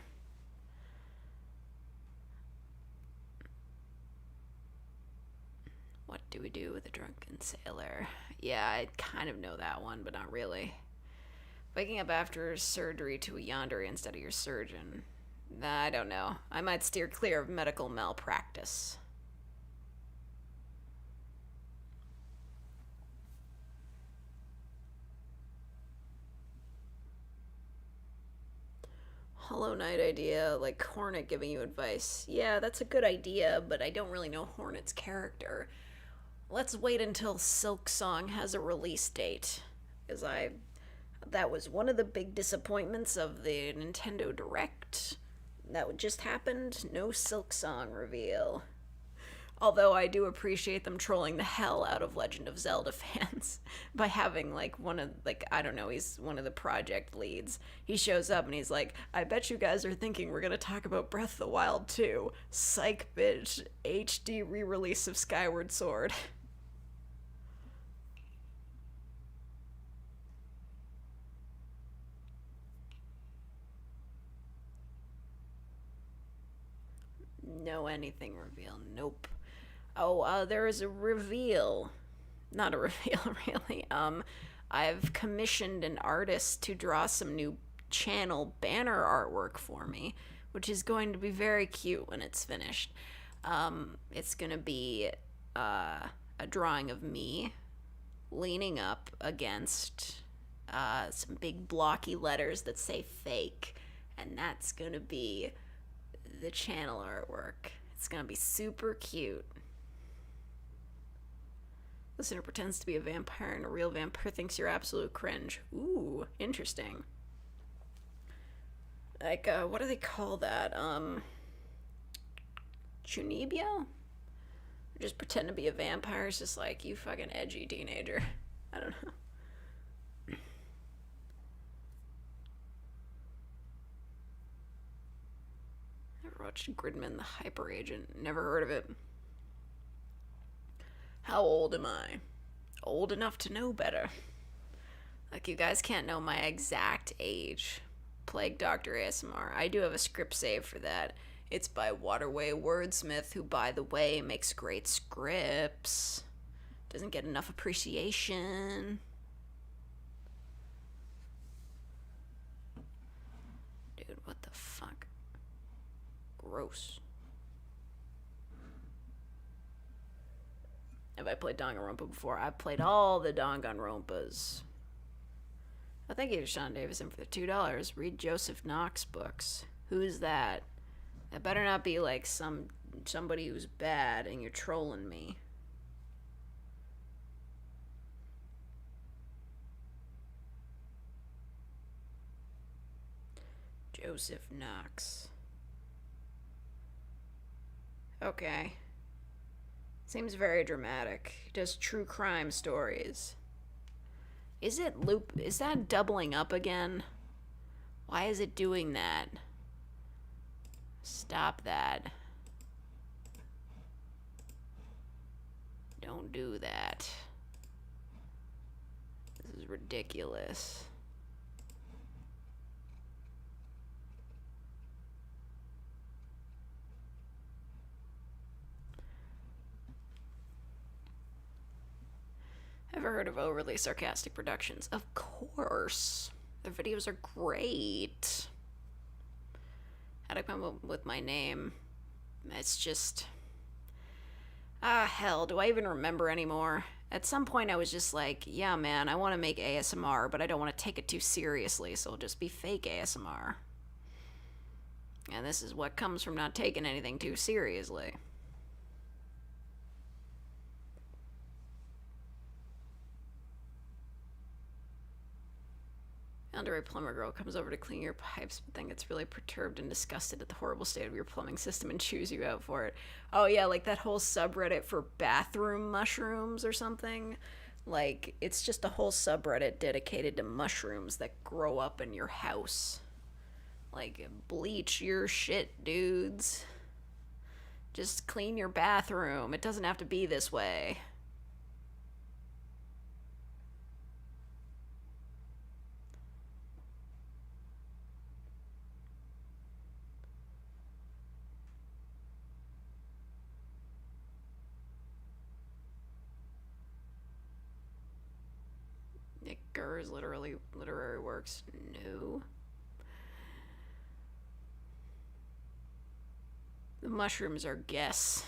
What do we do with a drunken sailor? Yeah, I kind of know that one, but not really. Waking up after surgery to a yandere instead of your surgeon. I don't know. I might steer clear of medical malpractice. Hollow Knight idea, like Hornet giving you advice. Yeah, that's a good idea, but I don't really know Hornet's character. Let's wait until Silk Song has a release date. Because that was one of the big disappointments of the Nintendo Direct. That just happened. No Silk Song reveal. Although I do appreciate them trolling the hell out of Legend of Zelda fans by having, like, I don't know, he's one of the project leads. He shows up and he's like, I bet you guys are thinking we're gonna talk about Breath of the Wild 2. Psych, bitch. HD re-release of Skyward Sword. No anything reveal. Nope. Oh, there is a reveal. Not a reveal, really. I've commissioned an artist to draw some new channel banner artwork for me, which is going to be very cute when it's finished. It's going to be a drawing of me leaning up against some big blocky letters that say fake, and that's going to be the channel artwork. It's going to be super cute. Listener pretends to be a vampire and a real vampire thinks you're absolute cringe. Ooh, interesting. Like, what do they call that? Chunibyo? Just pretend to be a vampire. It's just like, you fucking edgy teenager. I don't know. Never watched Gridman the Hyper Agent. Never heard of it. How old am I? Old enough to know better. Like, you guys can't know my exact age. Plague Doctor ASMR. I do have a script saved for that. It's by Wwe Wordsmith, who, by the way, makes great scripts. Doesn't get enough appreciation. Dude, what the fuck? Gross. Have I played Danganronpa before? I've played all the Danganronpas. Oh, thank you to Sean Davison for the $2. Read Joseph Knox books. Who's that? That better not be like somebody who's bad and you're trolling me. Joseph Knox. Okay. Seems very dramatic. He does true crime stories. Is that doubling up again? Why is it doing that? Stop that. Don't do that. This is ridiculous. Ever heard of Overly Sarcastic Productions? Of course. Their videos are great. How'd I come up with my name? It's just... hell, do I even remember anymore? At some point I was just like, yeah man, I want to make ASMR, but I don't want to take it too seriously, so it'll just be fake ASMR. And this is what comes from not taking anything too seriously. Underage plumber girl comes over to clean your pipes, but then gets really perturbed and disgusted at the horrible state of your plumbing system and chews you out for it. Oh yeah, like that whole subreddit for bathroom mushrooms or something. Like, it's just a whole subreddit dedicated to mushrooms that grow up in your house. Like, bleach your shit, dudes. Just clean your bathroom. It doesn't have to be this way. Nick Gurr's literary works. No. The mushrooms are guess.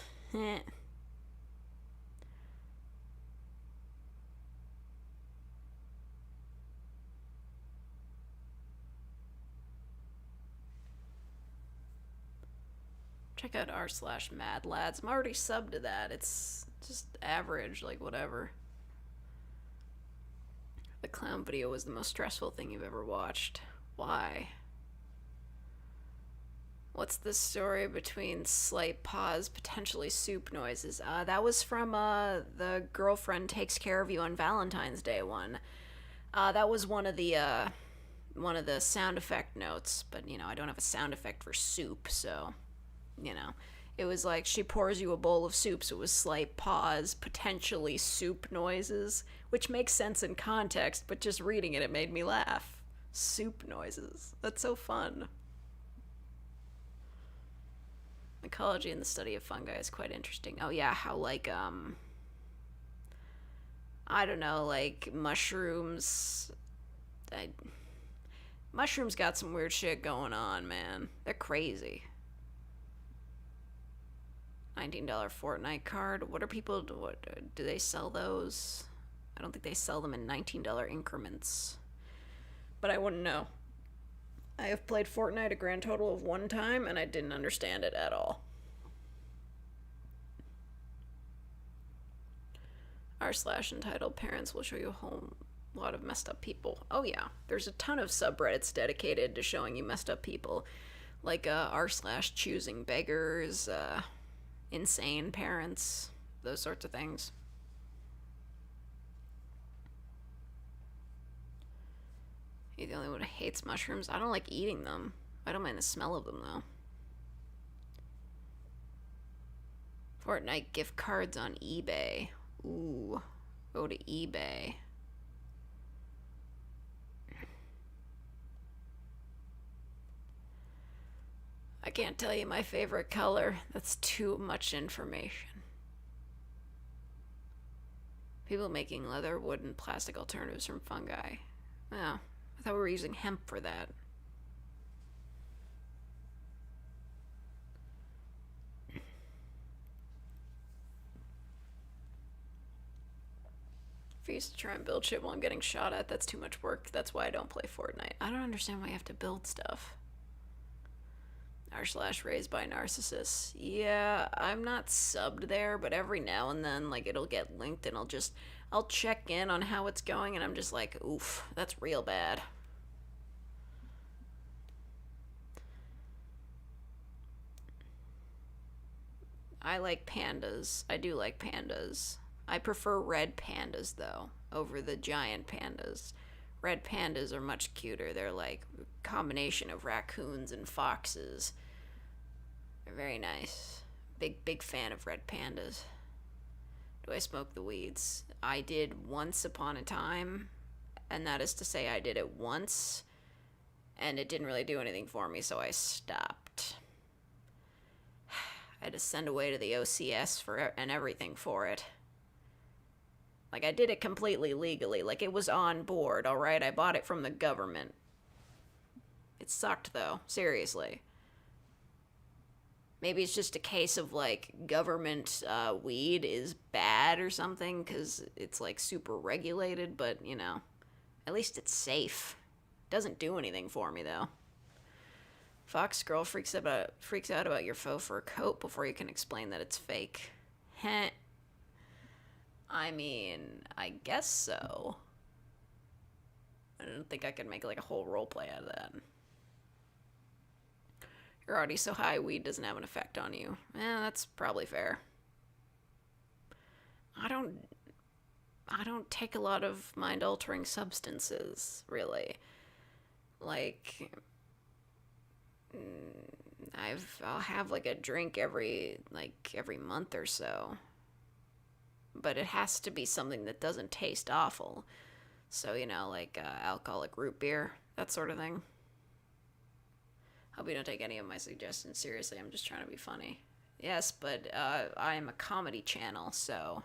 Check out r/Mad Lads. I'm already subbed to that. It's just average, like whatever. The clown video was the most stressful thing you've ever watched. Why? What's the story between slight pause, potentially soup noises? That was from the girlfriend takes care of you on Valentine's Day one. That was one of the sound effect notes, but you know, I don't have a sound effect for soup, so you know. It was like she pours you a bowl of soup, so it was slight pause, potentially soup noises, which makes sense in context, but just reading it made me laugh. Soup noises. That's so fun. Ecology and the study of fungi is quite interesting. Oh yeah, how like I don't know, like mushrooms. Mushrooms got some weird shit going on, man. They're crazy. $19 Fortnite card. What are people? What do they sell those? I don't think they sell them in $19 increments. But I wouldn't know. I have played Fortnite a grand total of 1 time, and I didn't understand it at all. r/Entitled Parents will show you a whole lot of messed up people. Oh yeah, there's a ton of subreddits dedicated to showing you messed up people. Like r/Choosing Beggars, insane parents, those sorts of things. You're the only one who hates mushrooms. I don't like eating them. I don't mind the smell of them, though. Fortnite gift cards on eBay. Ooh. Go to eBay. I can't tell you my favorite color. That's too much information. People making leather, wood, and plastic alternatives from fungi. Oh. I thought we were using hemp for that. If I used to try and build shit while I'm getting shot at, that's too much work. That's why I don't play Fortnite. I don't understand why you have to build stuff. r/Raised by Narcissists. Yeah, I'm not subbed there, but every now and then, like, it'll get linked and I'll check in on how it's going, and I'm just like, oof, that's real bad. I like pandas. I do like pandas. I prefer red pandas, though, over the giant pandas. Red pandas are much cuter. They're like a combination of raccoons and foxes. They're very nice. Big fan of red pandas. Do I smoke the weeds? I did once upon a time, and that is to say I did it once, and it didn't really do anything for me, so I stopped. I had to send away to the OCS and everything for it. Like, I did it completely legally. Like, it was on board, alright? I bought it from the government. It sucked, though. Seriously. Maybe it's just a case of, like, government weed is bad or something, because it's, like, super regulated, but, you know, at least it's safe. Doesn't do anything for me, though. Fox girl freaks out about your faux fur coat before you can explain that it's fake. Heh. I mean, I guess so. I don't think I could make like a whole roleplay out of that. You're already so high, weed doesn't have an effect on you. That's probably fair. I don't take a lot of mind-altering substances, really. Like, I'll have like a drink every month or so. But it has to be something that doesn't taste awful. So, like alcoholic root beer, that sort of thing. Hope you don't take any of my suggestions seriously. I'm just trying to be funny. Yes, but I am a comedy channel, so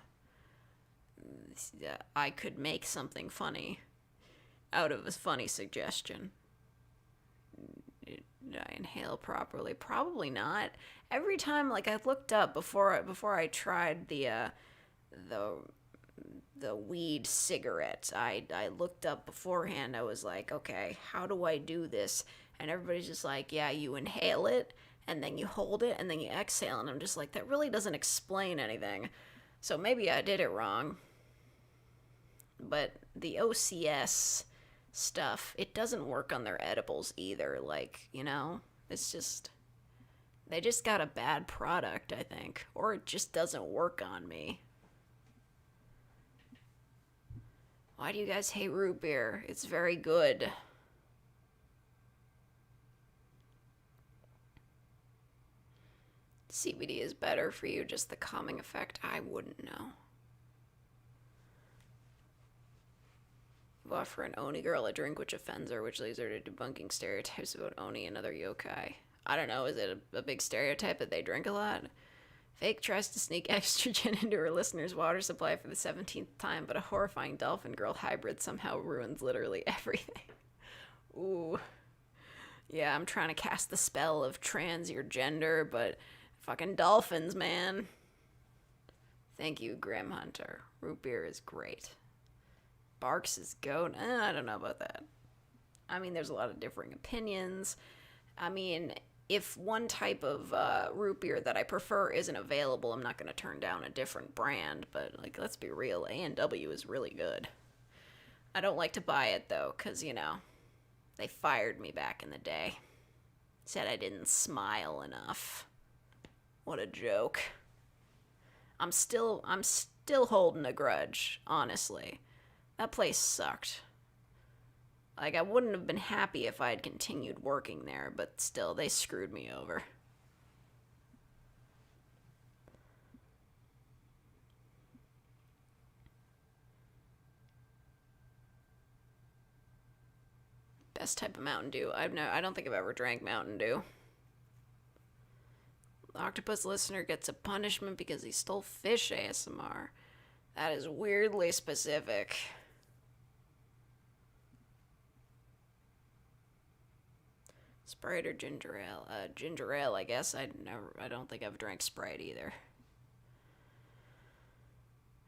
I could make something funny out of a funny suggestion. Did I inhale properly? Probably not. Every time, like, I looked up before I tried the weed cigarette, I looked up beforehand. I was like, okay, how do I do this? And everybody's just like, yeah, you inhale it, and then you hold it, and then you exhale. And I'm just like, that really doesn't explain anything. So maybe I did it wrong. But the OCS stuff, it doesn't work on their edibles either. Like, it's just, they just got a bad product, I think. Or it just doesn't work on me. Why do you guys hate root beer? It's very good. CBD is better for you, just the calming effect. I wouldn't know. You offer an Oni girl a drink which offends her, which leads her to debunking stereotypes about Oni and other yokai. I don't know, is it a big stereotype that they drink a lot? Fake tries to sneak estrogen into her listener's water supply for the 17th time, but a horrifying dolphin girl hybrid somehow ruins literally everything. Ooh. Yeah, I'm trying to cast the spell of trans your gender, but fucking dolphins, man. Thank you, Grim Hunter. Root beer is great. Barks is goat. I don't know about that. I mean, there's a lot of differing opinions. I mean, if one type of root beer that I prefer isn't available, I'm not going to turn down a different brand. But, like, let's be real, A&W is really good. I don't like to buy it, though, because, they fired me back in the day. Said I didn't smile enough. What a joke. I'm still holding a grudge, honestly. That place sucked. Like, I wouldn't have been happy if I had continued working there, but still, they screwed me over. Best type of Mountain Dew. I don't think I've ever drank Mountain Dew. The octopus listener gets a punishment because he stole fish ASMR. That is weirdly specific. Sprite or ginger ale? Ginger ale, I guess. I don't think I've drank Sprite either.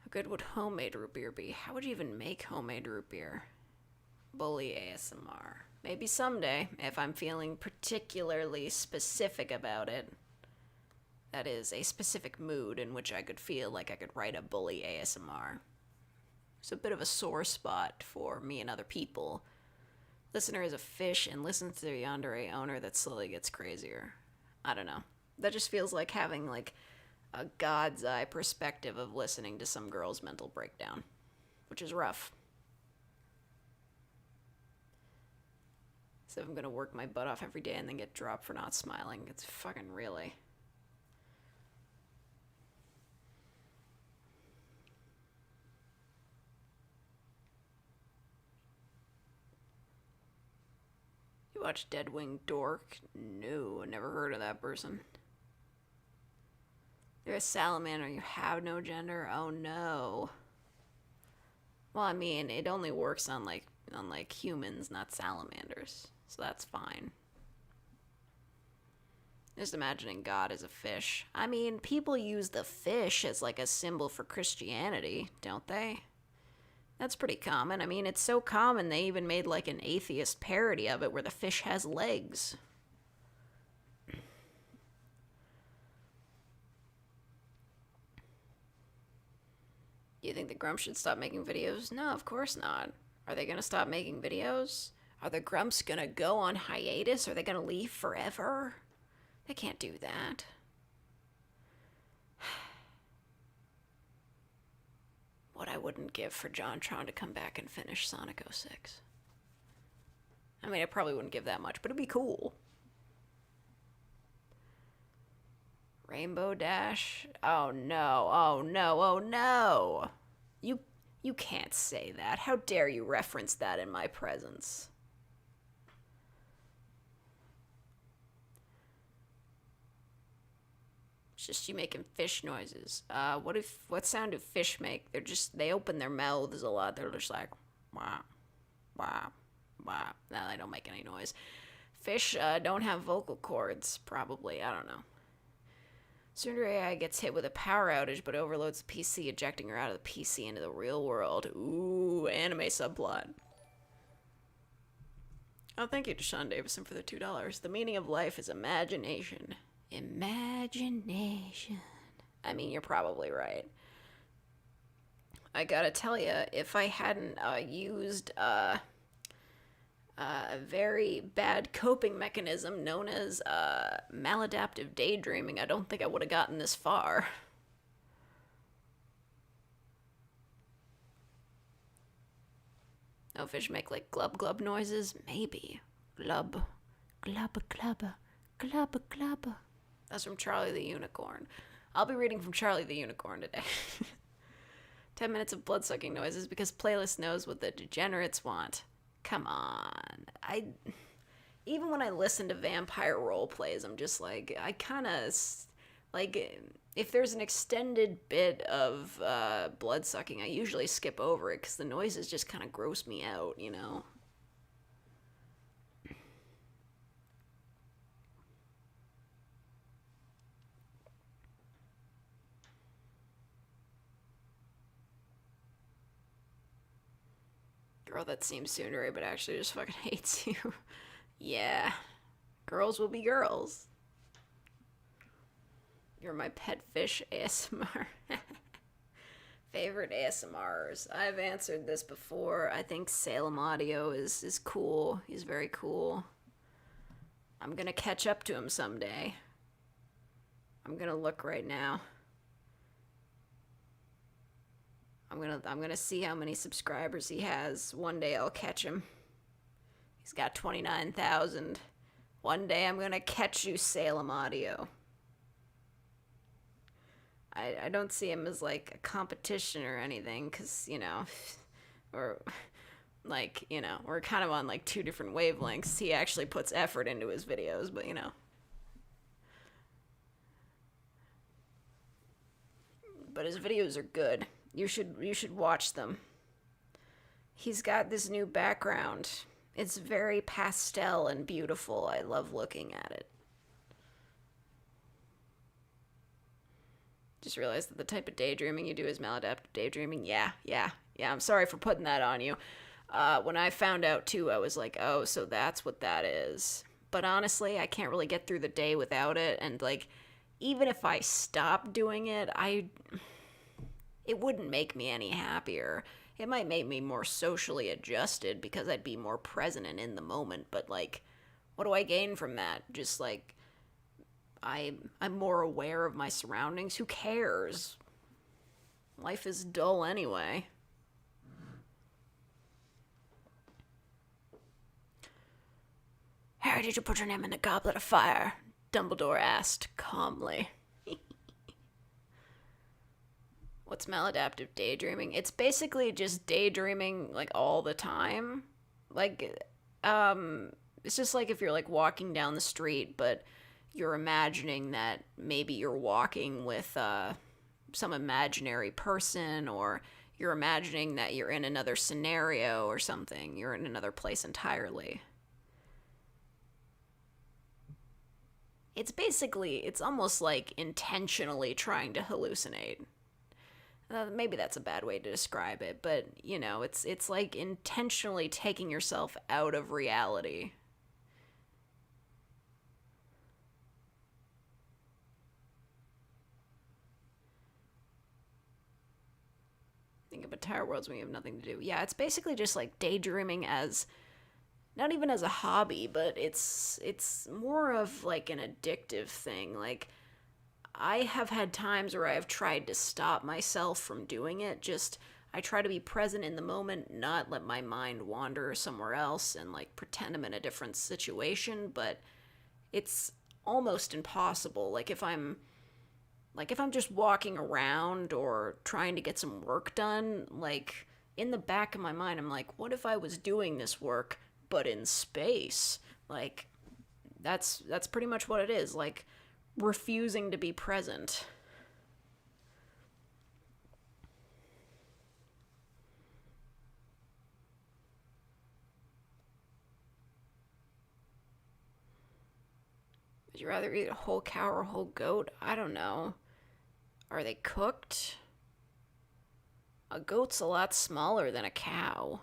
How good would homemade root beer be? How would you even make homemade root beer? Bully ASMR. Maybe someday, if I'm feeling particularly specific about it. That is, a specific mood in which I could feel like I could write a bully ASMR. It's a bit of a sore spot for me and other people. Listener is a fish and listens to the yandere owner that slowly gets crazier. I don't know. That just feels like having, like, a God's eye perspective of listening to some girl's mental breakdown. Which is rough. So if I'm gonna work my butt off every day and then get dropped for not smiling, it's fucking really... Watch Deadwing Dork? No, never heard of that person. You're a salamander, you have no gender? Oh no. Well, I mean, it only works on like humans, not salamanders. So that's fine. Just imagining God as a fish. I mean, people use the fish as like a symbol for Christianity, don't they? That's pretty common. I mean, it's so common they even made like an atheist parody of it where the fish has legs. You think the Grumps should stop making videos? No, of course not. Are they gonna stop making videos? Are the Grumps gonna go on hiatus? Are they gonna leave forever? They can't do that. What I wouldn't give for JonTron to come back and finish Sonic 06. I mean, I probably wouldn't give that much, but it'd be cool. Rainbow Dash? Oh no, oh no, oh no! You can't say that. How dare you reference that in my presence? It's just you making fish noises. What sound do fish make? They open their mouths a lot. They're just like, wah, wah, wah. No, they don't make any noise. Fish don't have vocal cords, probably. I don't know. Sooner AI gets hit with a power outage, but overloads the PC, ejecting her out of the PC into the real world. Ooh, anime subplot. Oh, thank you to Sean Davison for the $2. The meaning of life is imagination. Imagination. I mean, you're probably right. I gotta tell you, if I hadn't used a very bad coping mechanism known as maladaptive daydreaming, I don't think I would have gotten this far. No fish make like glub glub noises? Maybe. Glub. Glub glub. Glub glub. That's from Charlie the Unicorn. I'll be reading from Charlie the Unicorn today. 10 minutes of blood-sucking noises because playlist knows what the degenerates want. Come on. Even when I listen to vampire role plays, I'm just like, I kind of, like, if there's an extended bit of blood-sucking, I usually skip over it because the noises just kind of gross me out, you know? Girl that seems Tsundere but actually just fucking hates you. Yeah. Girls will be girls. You're my pet fish ASMR. Favorite ASMRs. I've answered this before. I think Salem Audio is cool. He's very cool. I'm gonna catch up to him someday. I'm gonna look right now. I'm gonna see how many subscribers he has. One day I'll catch him. He's got 29,000. One day I'm gonna catch you, Salem Audio. I don't see him as like a competition or anything, cause you know, or like, you know, we're kind of on like two different wavelengths. He actually puts effort into his videos, but you know. But his videos are good. You should watch them. He's got this new background. It's very pastel and beautiful. I love looking at it. Just realized that the type of daydreaming you do is maladaptive daydreaming. Yeah. I'm sorry for putting that on you. When I found out too, I was like, oh, so that's what that is. But honestly, I can't really get through the day without it. And like, even if I stopped doing it, it wouldn't make me any happier. It might make me more socially adjusted because I'd be more present and in the moment. But like, what do I gain from that? Just like, I'm more aware of my surroundings. Who cares? Life is dull anyway. Harry, did you put your name in the goblet of fire? Dumbledore asked calmly. What's maladaptive daydreaming? It's basically just daydreaming like all the time. Like, it's just like if you're like walking down the street, but you're imagining that maybe you're walking with some imaginary person, or you're imagining that you're in another scenario or something. You're in another place entirely. It's almost like intentionally trying to hallucinate. Maybe that's a bad way to describe it, but, you know, it's like intentionally taking yourself out of reality. thinking of entire worlds when you have nothing to do. Yeah, it's basically just like daydreaming as not even as a hobby, but it's more of like an addictive thing. Like I have had times where I have tried to stop myself from doing it. Just I try to be present in the moment, not let my mind wander somewhere else and like pretend I'm in a different situation, but it's almost impossible. Like if I'm just walking around or trying to get some work done, like in the back of my mind I'm like, what if I was doing this work but in space? Like that's pretty much what it is. Like refusing to be present. Would you rather eat a whole cow or a whole goat? I don't know. Are they cooked? A goat's a lot smaller than a cow.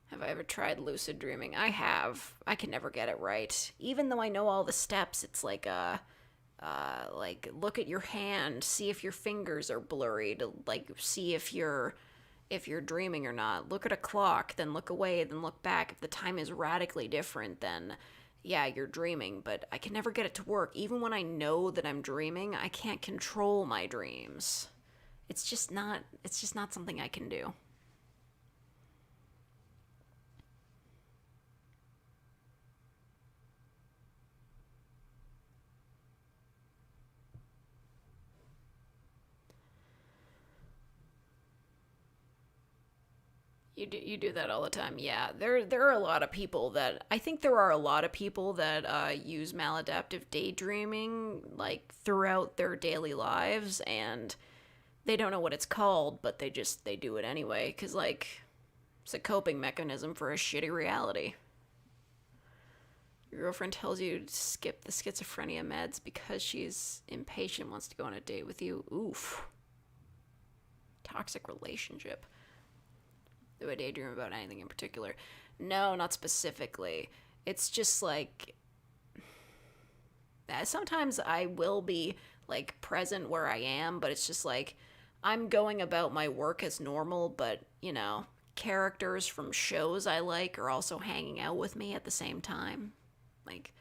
Have I ever tried lucid dreaming? I have. I can never get it right. Even though I know all the steps, it's like like look at your hand, see if your fingers are blurry to like see if you're dreaming or not. Look at a clock, then look away, then look back. If the time is radically different, then yeah, you're dreaming, but I can never get it to work. Even when I know that I'm dreaming, I can't control my dreams. It's just not something I can do. You do that all the time. Yeah, there are a lot of people that I think there are a lot of people that use maladaptive daydreaming like throughout their daily lives, and they don't know what it's called, but they do it anyway because like it's a coping mechanism for a shitty reality. Your girlfriend tells you to skip the schizophrenia meds because she's impatient, wants to go on a date with you. Oof. Toxic relationship. Do I daydream about anything in particular? No, not specifically. It's just like sometimes I will be like present where I am, but it's just like I'm going about my work as normal, but characters from shows I like are also hanging out with me at the same time. Like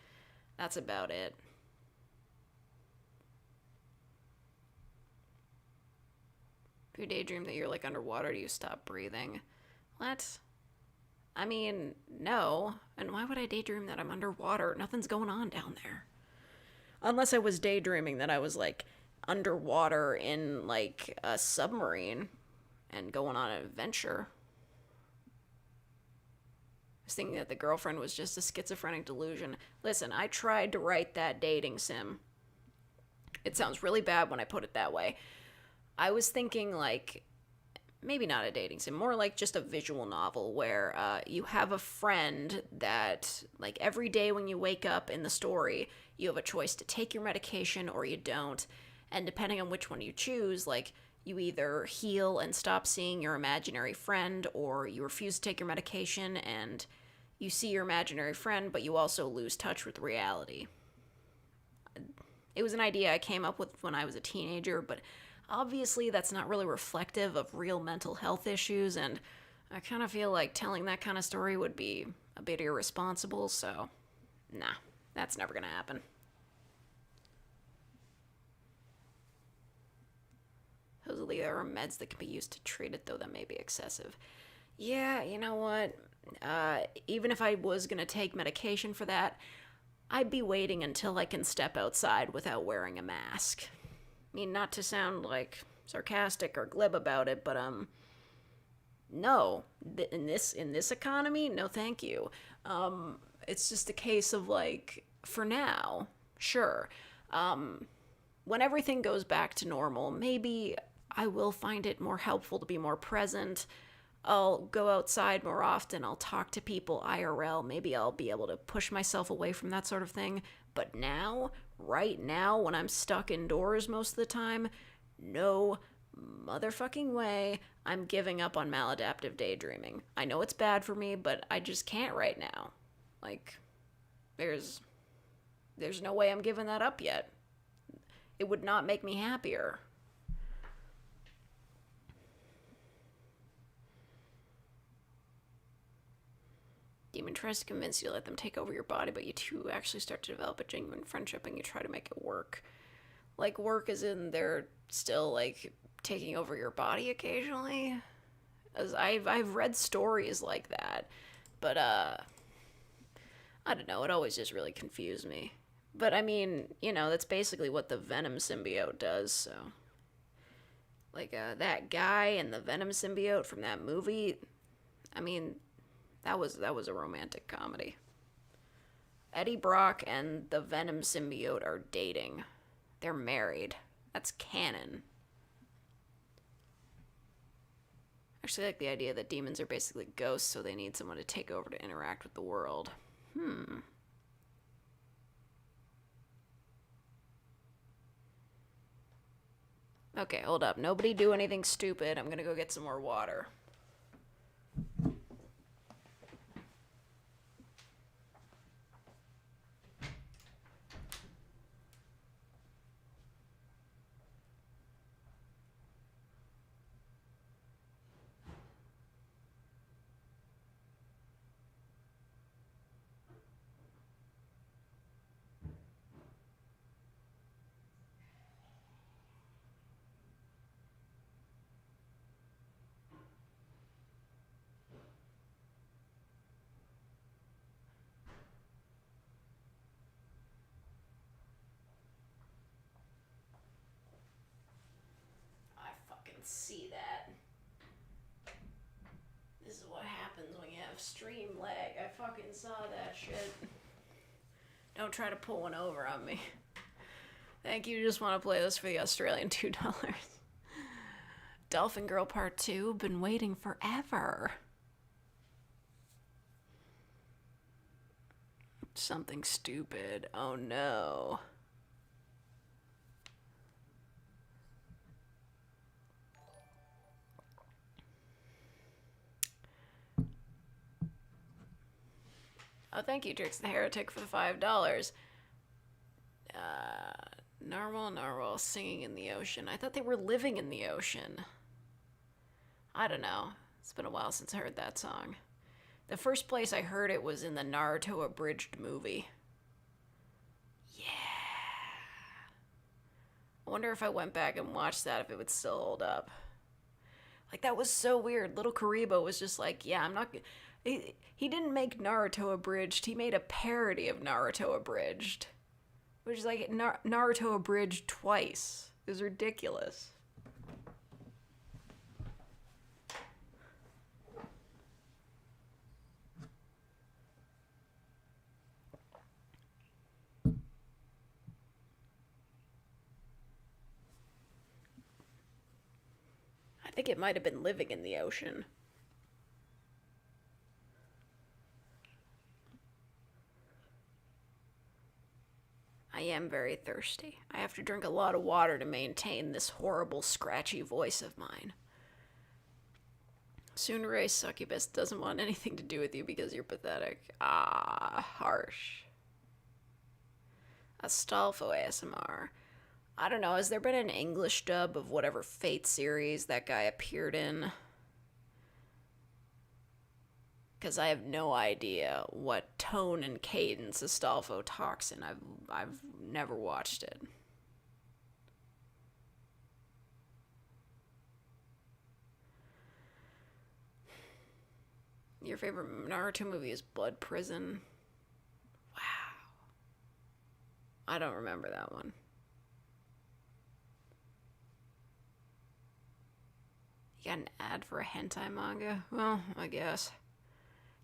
that's about it. If you daydream that you're like underwater, do you stop breathing? What? I mean, no. And why would I daydream that I'm underwater? Nothing's going on down there. Unless I was daydreaming that I was like underwater in like a submarine and going on an adventure. I was thinking that the girlfriend was just a schizophrenic delusion. Listen, I tried to write that dating sim. It sounds really bad when I put it that way. I was thinking like maybe not a dating sim, more like just a visual novel where you have a friend that, like, every day when you wake up in the story, you have a choice to take your medication or you don't. And depending on which one you choose, like, you either heal and stop seeing your imaginary friend, or you refuse to take your medication and you see your imaginary friend, but you also lose touch with reality. It was an idea I came up with when I was a teenager, but obviously that's not really reflective of real mental health issues, and I kind of feel like telling that kind of story would be a bit irresponsible, so nah, that's never gonna happen. Supposedly there are meds that can be used to treat it, though that may be excessive. Yeah, you know what? Even if I was gonna take medication for that, I'd be waiting until I can step outside without wearing a mask. I mean, not to sound like sarcastic or glib about it, but no, in this economy, no, thank you. It's just a case of like, for now, sure. When everything goes back to normal, maybe I will find it more helpful to be more present. I'll go outside more often. I'll talk to people IRL. Maybe I'll be able to push myself away from that sort of thing. But now, right now, when I'm stuck indoors most of the time, no motherfucking way I'm giving up on maladaptive daydreaming. I know it's bad for me, but I just can't right now. Like, there's no way I'm giving that up yet. It would not make me happier. Demon tries to convince you to let them take over your body, but you two actually start to develop a genuine friendship and you try to make it work. Like, work as in they're still, like, taking over your body occasionally. As I've read stories like that, but, I don't know, it always just really confused me. But, I mean, you know, that's basically what the Venom symbiote does, so. Like, that guy and the Venom symbiote from that movie, I mean, that was a romantic comedy. Eddie Brock and the Venom symbiote are dating. They're married. That's canon. Actually, I like the idea that demons are basically ghosts, so they need someone to take over to interact with the world. Okay, hold up. Nobody do anything stupid. I'm gonna go get some more water. See that. This is what happens when you have stream lag. I fucking saw that shit. Don't try to pull one over on me. Thank you. Just want to play this for the Australian $2. Dolphin Girl Part 2. Been waiting forever. Something stupid. Oh no. Oh, thank you, Trix the Heretic, for the $5. Narwhal singing in the ocean. I thought they were living in the ocean. I don't know. It's been a while since I heard that song. The first place I heard it was in the Naruto abridged movie. Yeah. I wonder if I went back and watched that, if it would still hold up. Like, that was so weird. Little Karibo was just like, yeah, I'm not... He didn't make Naruto abridged. He made a parody of Naruto abridged. Which is like Naruto abridged twice. It was ridiculous. I think it might have been living in the ocean. I am very thirsty. I have to drink a lot of water to maintain this horrible, scratchy voice of mine. Sunray Succubus doesn't want anything to do with you because you're pathetic. Ah, harsh. Astolfo ASMR. I don't know, has there been an English dub of whatever Fate series that guy appeared in? Because I have no idea what tone and cadence Astolfo talks in. I've never watched it. Your favorite Naruto movie is Blood Prison? Wow. I don't remember that one. You got an ad for a hentai manga? Well, I guess.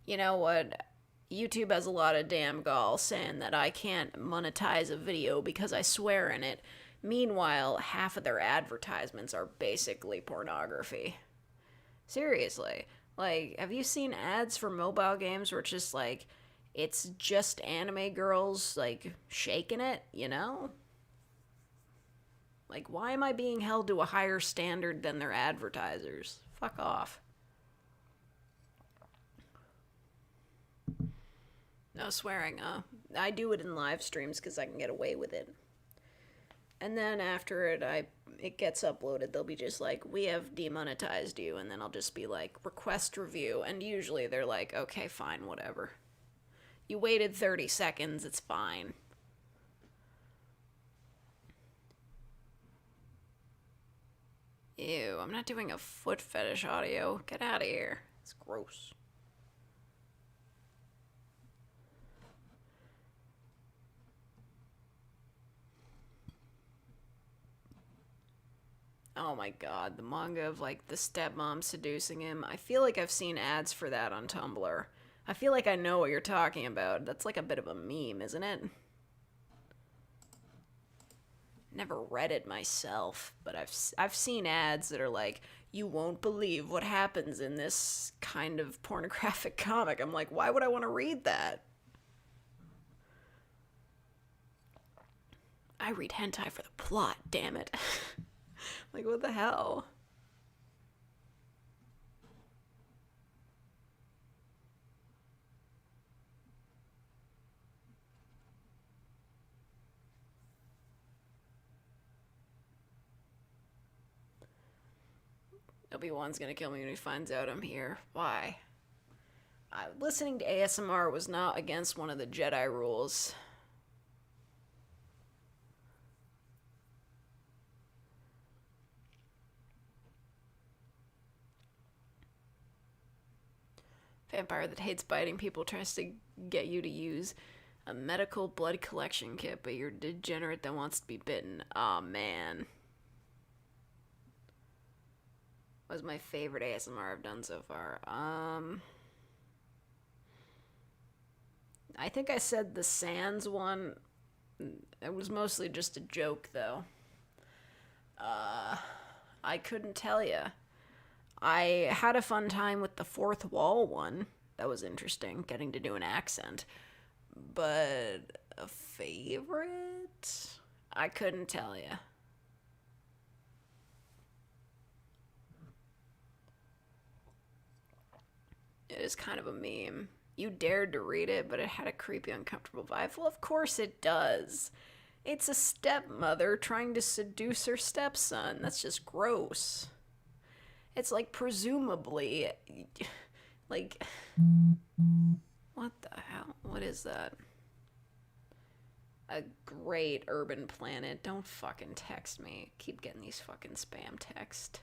You know what? YouTube has a lot of damn gall saying that I can't monetize a video because I swear in it. Meanwhile, half of their advertisements are basically pornography. Seriously. Like, have you seen ads for mobile games where it's just like, it's just anime girls, like, shaking it, you know? Like, why am I being held to a higher standard than their advertisers? Fuck off. No swearing, I do it in live streams because I can get away with it. And then after it gets uploaded, they'll be just like, we have demonetized you, and then I'll just be like, request review, and usually they're like, okay, fine, whatever. You waited 30 seconds, it's fine. Ew, I'm not doing a foot fetish audio. Get out of here. It's gross. Oh my god, the manga of like the stepmom seducing him. I feel like I've seen ads for that on Tumblr. I feel like I know what you're talking about. That's like a bit of a meme, isn't it? Never read it myself, but I've seen ads that are like, you won't believe what happens in this kind of pornographic comic. I'm like, why would I want to read that? I read hentai for the plot, damn it. Like, what the hell? Obi-Wan's gonna kill me when he finds out I'm here. Why? Listening to ASMR was not against one of the Jedi rules. Vampire that hates biting people tries to get you to use a medical blood collection kit, but you're a degenerate that wants to be bitten. Aw, man. What was my favorite ASMR I've done so far? I think I said the Sands one. It was mostly just a joke, though. I couldn't tell you. I had a fun time with the fourth wall one. That was interesting, getting to do an accent. But a favorite? I couldn't tell you. It is kind of a meme. You dared to read it, but it had a creepy, uncomfortable vibe. Well, of course it does. It's a stepmother trying to seduce her stepson. That's just gross. It's like, presumably, like, what the hell? What is that? A great urban planet. Don't fucking text me. Keep getting these fucking spam texts.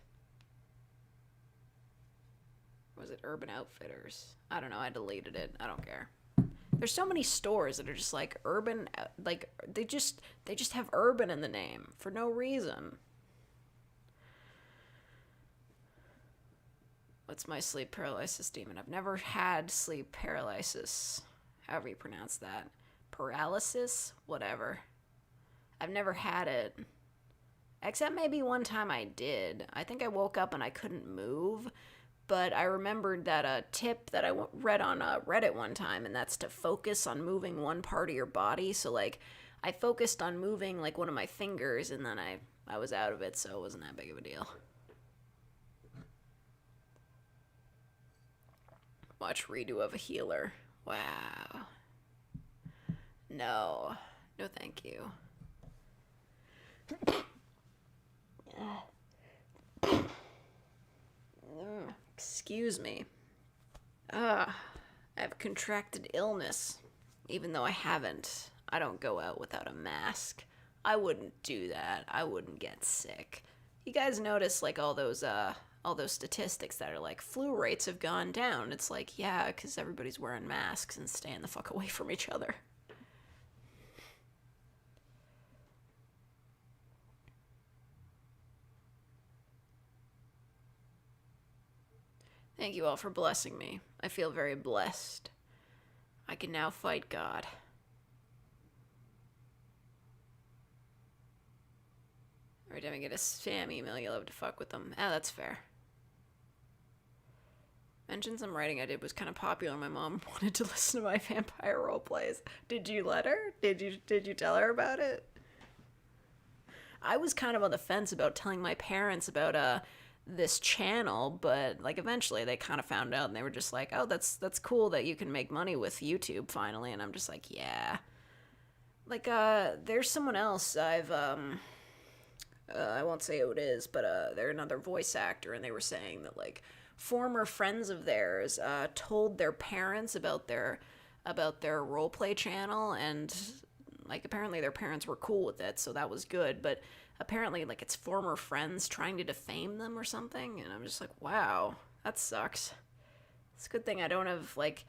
Was it Urban Outfitters? I don't know. I deleted it. I don't care. There's so many stores that are just like urban, like they just have urban in the name for no reason. What's my sleep paralysis demon? I've never had sleep paralysis. However you pronounce that. Paralysis? Whatever. I've never had it. Except maybe one time I did. I think I woke up and I couldn't move. But I remembered that a tip that I read on Reddit one time, and that's to focus on moving one part of your body. So, like, I focused on moving, like, one of my fingers, and then I was out of it, so it wasn't that big of a deal. Watch redo of a healer. Wow. No. No, thank you. Excuse me. I've contracted illness. Even though I haven't. I don't go out without a mask. I wouldn't do that. I wouldn't get sick. You guys notice, like, all those statistics that are like, flu rates have gone down. It's like, yeah, because everybody's wearing masks and staying the fuck away from each other. Thank you all for blessing me. I feel very blessed. I can now fight God. Every time I get a spam email, you'll have to fuck with them. Ah, that's fair. Mentioned some writing I did was kind of popular. My mom wanted to listen to my vampire roleplays. Did you let her? Did you tell her about it? I was kind of on the fence about telling my parents about this channel, but like eventually they kind of found out and they were just like, oh, that's cool that you can make money with YouTube finally. And I'm just like, yeah. Like, there's someone else I've I won't say who it is, but they're another voice actor, and they were saying that like former friends of theirs told their parents about their roleplay channel, and like apparently their parents were cool with it, so that was good. But apparently, like it's former friends trying to defame them or something, and I'm just like, wow, that sucks. It's a good thing I don't have like.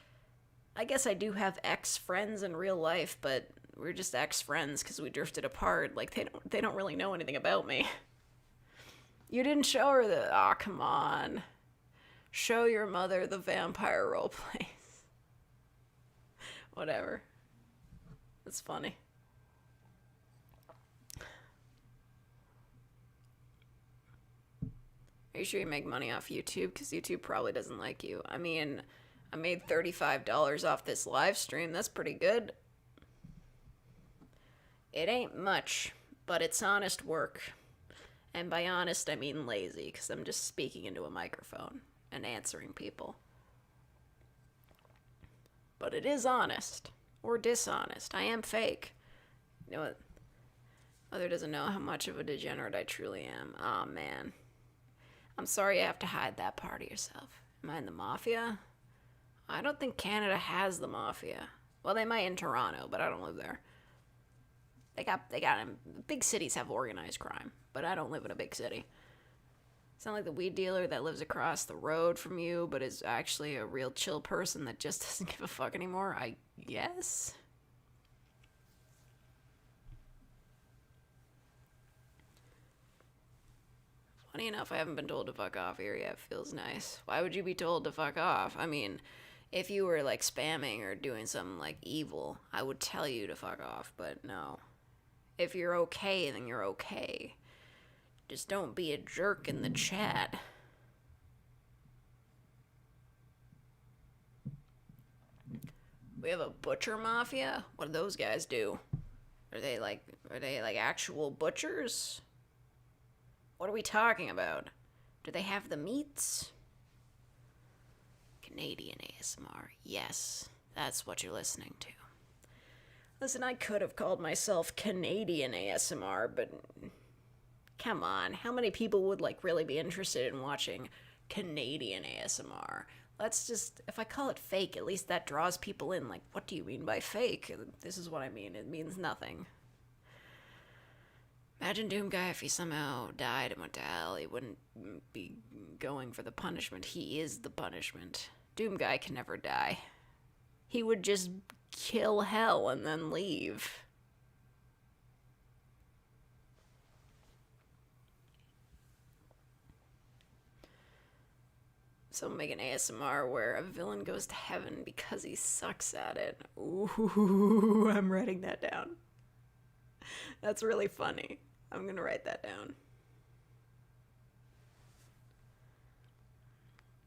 I guess I do have ex friends in real life, but we're just ex friends because we drifted apart. Like they don't really know anything about me. You didn't show her the. Aw, come on. Show your mother the vampire role plays. Whatever. It's funny. Are you sure you make money off YouTube? Because YouTube probably doesn't like you. I mean, I made $35 off this live stream. That's pretty good. It ain't much, but it's honest work. And by honest, I mean lazy, because I'm just speaking into a microphone and answering people. But it is honest. Or dishonest. I am fake. You know what? Mother doesn't know how much of a degenerate I truly am. Aw, man. I'm sorry you have to hide that part of yourself. Am I in the mafia? I don't think Canada has the mafia. Well, they might in Toronto, but I don't live there. They got big cities have organized crime, but I don't live in a big city. It's not like the weed dealer that lives across the road from you, but is actually a real chill person that just doesn't give a fuck anymore, I guess. Funny enough, I haven't been told to fuck off here yet. Feels nice. Why would you be told to fuck off? I mean, if you were like spamming or doing something like evil, I would tell you to fuck off, but no. If you're okay, then you're okay. Just don't be a jerk in the chat. We have a butcher mafia? What do those guys do? Are they like actual butchers? What are we talking about? Do they have the meats? Canadian ASMR. Yes, that's what you're listening to. Listen, I could have called myself Canadian ASMR, but come on, how many people would like really be interested in watching Canadian ASMR? Let's just, if I call it fake, at least that draws people in. Like, what do you mean by fake? This is what I mean. It means nothing. Imagine Doom Guy if he somehow died and went to hell. He wouldn't be going for the punishment. He is the punishment. Doom Guy can never die. He would just kill hell and then leave. Someone make an ASMR where a villain goes to heaven because he sucks at it. Ooh, I'm writing that down. That's really funny. I'm gonna write that down.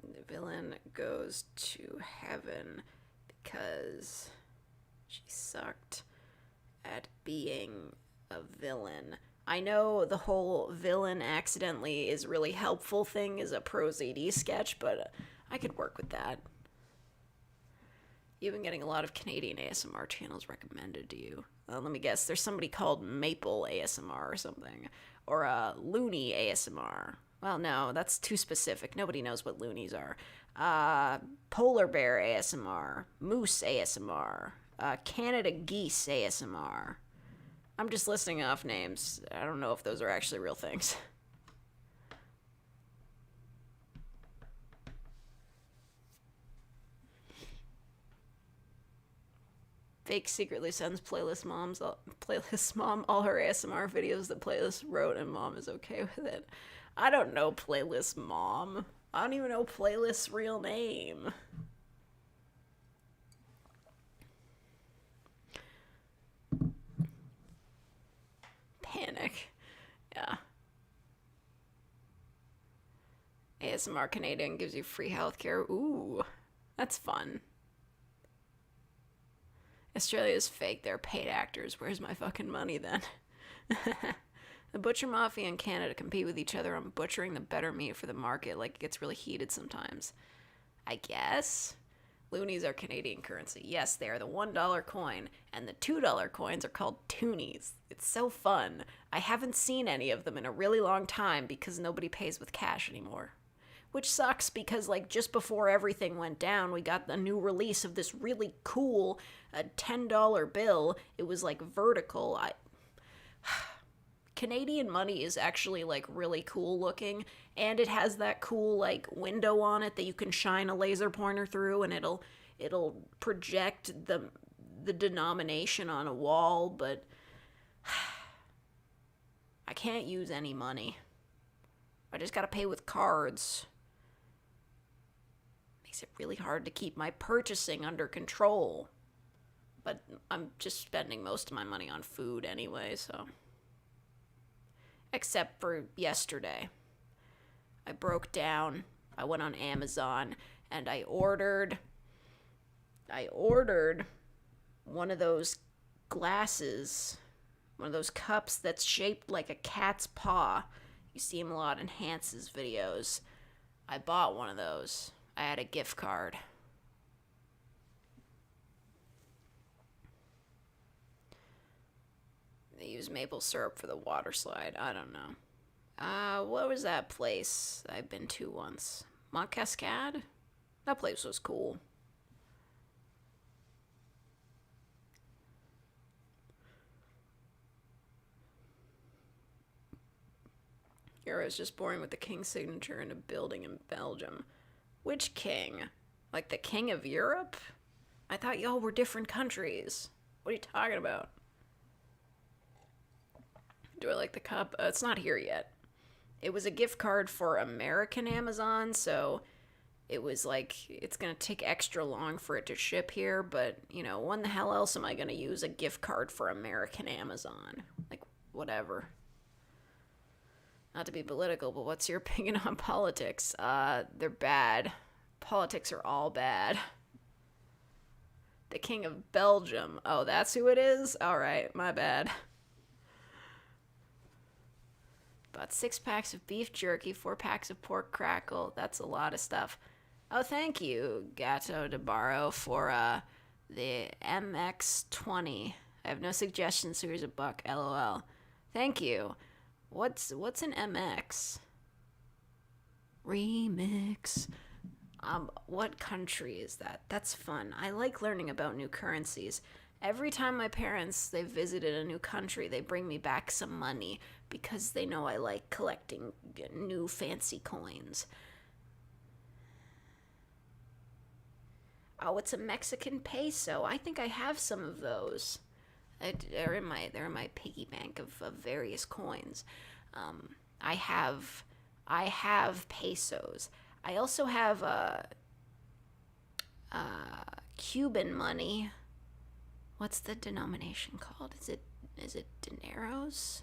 The villain goes to heaven because she sucked at being a villain. I know the whole villain accidentally is really helpful thing is a Pro ZD sketch, but I could work with that. You've been getting a lot of Canadian ASMR channels recommended to you. Let me guess, there's somebody called Maple ASMR or something. Or Looney ASMR. Well, no, that's too specific. Nobody knows what loonies are. Polar Bear ASMR. Moose ASMR. Canada Geese ASMR. I'm just listing off names. I don't know if those are actually real things. Fake secretly sends playlist mom all her ASMR videos that playlist wrote, and mom is okay with it. I don't know playlist mom. I don't even know playlist's real name. Panic. Yeah. ASMR Canadian gives you free healthcare. Ooh, that's fun. Australia's fake. They're paid actors. Where's my fucking money then? The butcher mafia in Canada compete with each other on butchering the better meat for the market. Like, it gets really heated sometimes. I guess. Loonies are Canadian currency. Yes, they are the $1 coin, and the $2 coins are called toonies. It's so fun. I haven't seen any of them in a really long time because nobody pays with cash anymore. Which sucks because, like, just before everything went down, we got the new release of this really cool $10 bill. It was, like, vertical. Canadian money is actually, like, really cool looking, and it has that cool, like, window on it that you can shine a laser pointer through, and it'll project the denomination on a wall, but I can't use any money. I just gotta pay with cards. Makes it really hard to keep my purchasing under control. But I'm just spending most of my money on food anyway, so... Except for yesterday. I broke down. I went on Amazon and I ordered one of those glasses, one of those cups that's shaped like a cat's paw. You see him a lot in Hance's videos. I bought one of those. I had a gift card. They use maple syrup for the water slide. I don't know. What was that place I've been to once? Mont Cascade? That place was cool. Euro's just born with the king's signature in a building in Belgium. Which king? Like the king of Europe? I thought y'all were different countries. What are you talking about? Do I like the cup? It's not here yet. It was a gift card for American Amazon, so it was like, it's gonna take extra long for it to ship here, but, you know, when the hell else am I gonna use a gift card for American Amazon? Like, whatever. Not to be political, but what's your opinion on politics? They're bad. Politics are all bad. The King of Belgium. Oh, that's who it is? Alright, my bad. Bought 6 packs of beef jerky, 4 packs of pork crackle. That's a lot of stuff. Oh, thank you, Gato de Barro, for the MX-20. I have no suggestions, so here's a buck, LOL. Thank you. What's an MX? Remix. What country is that? That's fun. I like learning about new currencies. Every time my parents, they visited a new country, they bring me back some money because they know I like collecting new fancy coins. Oh, it's a Mexican peso. I think I have some of those. They're in my piggy bank of various coins. I have pesos. I also have Cuban money. What's the denomination called? Is it dineros?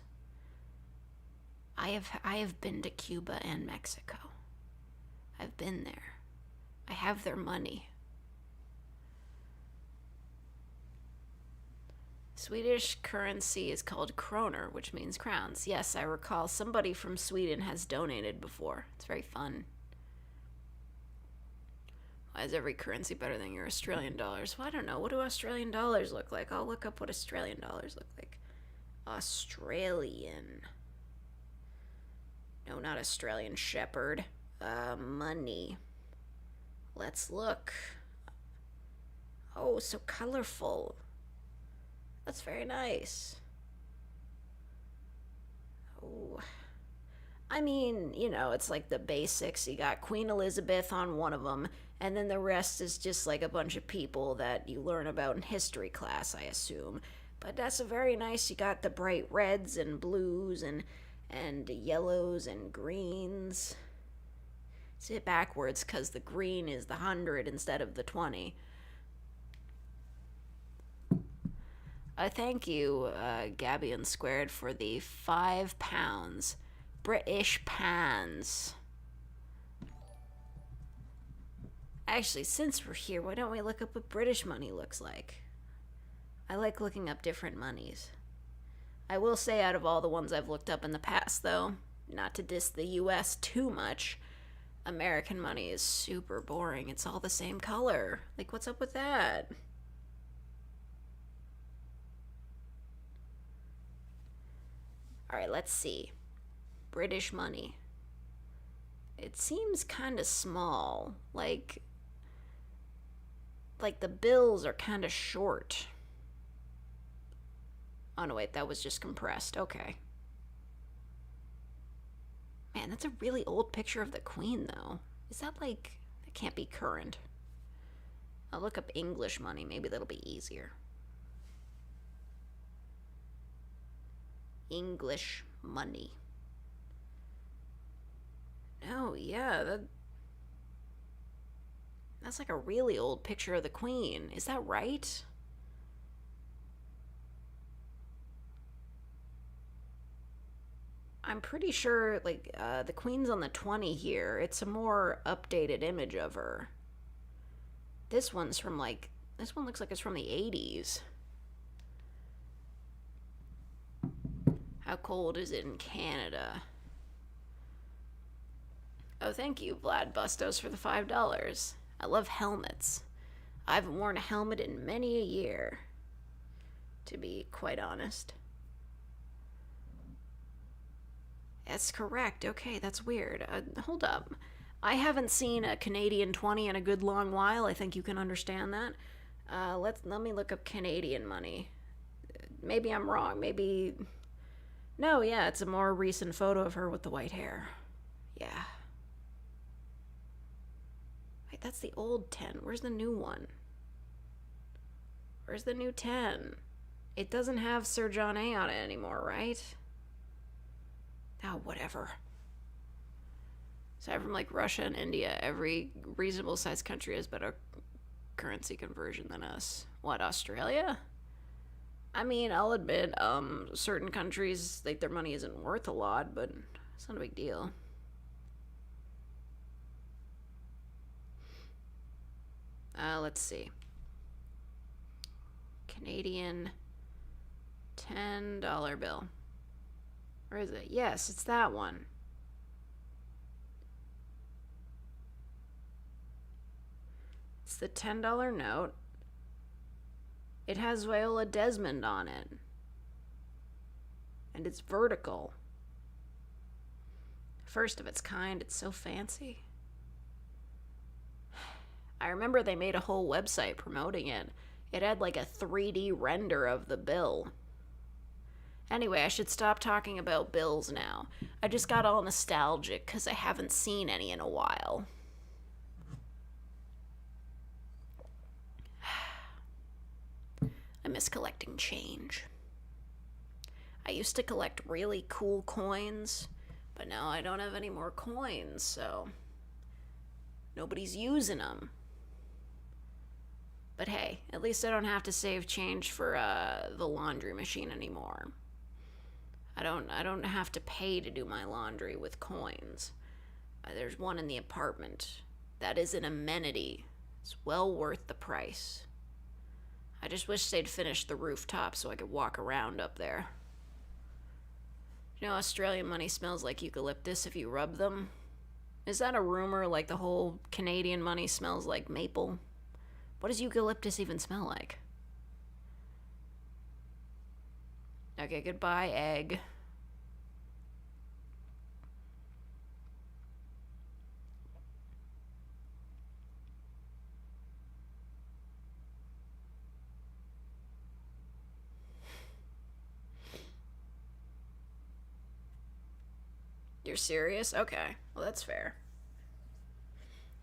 I have been to Cuba and Mexico. I've been there. I have their money. Swedish currency is called kroner, which means crowns. Yes, I recall somebody from Sweden has donated before. It's very fun. Why is every currency better than your Australian dollars? Well, I don't know. What do Australian dollars look like? I'll look up what Australian dollars look like. Australian. No, not Australian shepherd. Money. Let's look. Oh, so colorful. That's very nice. Oh. I mean, you know, it's like the basics. You got Queen Elizabeth on one of them, and then the rest is just like a bunch of people that you learn about in history class, I assume. But that's a very nice. You got the bright reds and blues and yellows and greens. It's it backwards because the green is the 100 instead of the 20. Thank you, Gabion Squared, for the £5. British pounds. Actually, since we're here, why don't we look up what British money looks like? I like looking up different monies. I will say, out of all the ones I've looked up in the past, though, not to diss the US too much, American money is super boring. It's all the same color. Like, what's up with that? Alright, let's see. British money. It seems kind of small. Like the bills are kind of short. Oh no, wait, that was just compressed. Okay. Man, that's a really old picture of the Queen, though. Is that like... That can't be current. I'll look up English money. Maybe that'll be easier. English money. No, yeah, that's like a really old picture of the Queen. Is that right? I'm pretty sure, like, the Queen's on the 20 here. It's a more updated image of her. This one's from, like... This one looks like it's from the 80s. How cold is it in Canada? Oh, thank you, Vlad Bustos, for the $5. I love helmets. I haven't worn a helmet in many a year, to be quite honest. That's correct. Okay, that's weird. Hold up. I haven't seen a Canadian 20 in a good long while. I think you can understand that. Let me look up Canadian money. Maybe I'm wrong. Maybe... No, yeah, it's a more recent photo of her with the white hair. Yeah. Wait, that's the old 10. Where's the new one? Where's the new 10? It doesn't have Sir John A on it anymore, right? Oh, whatever. Aside from, like, Russia and India, every reasonable sized country has better currency conversion than us. What, Australia? I mean, I'll admit, certain countries, like, their money isn't worth a lot, but it's not a big deal. Let's see. Canadian $10 bill. Where is it? Yes, it's that one. It's the $10 note. It has Viola Desmond on it. And it's vertical. First of its kind, it's so fancy. I remember they made a whole website promoting it. It had like a 3D render of the bill. Anyway, I should stop talking about bills now. I just got all nostalgic because I haven't seen any in a while. I miss collecting change. I used to collect really cool coins, but now I don't have any more coins, so nobody's using them. But hey, at least I don't have to save change for the laundry machine anymore. I don't have to pay to do my laundry with coins. There's one in the apartment. That is an amenity. It's well worth the price. I just wish they'd finished the rooftop so I could walk around up there. You know, Australian money smells like eucalyptus if you rub them. Is that a rumor, like the whole Canadian money smells like maple? What does eucalyptus even smell like? Okay, goodbye, egg. You're serious? Okay, well that's fair.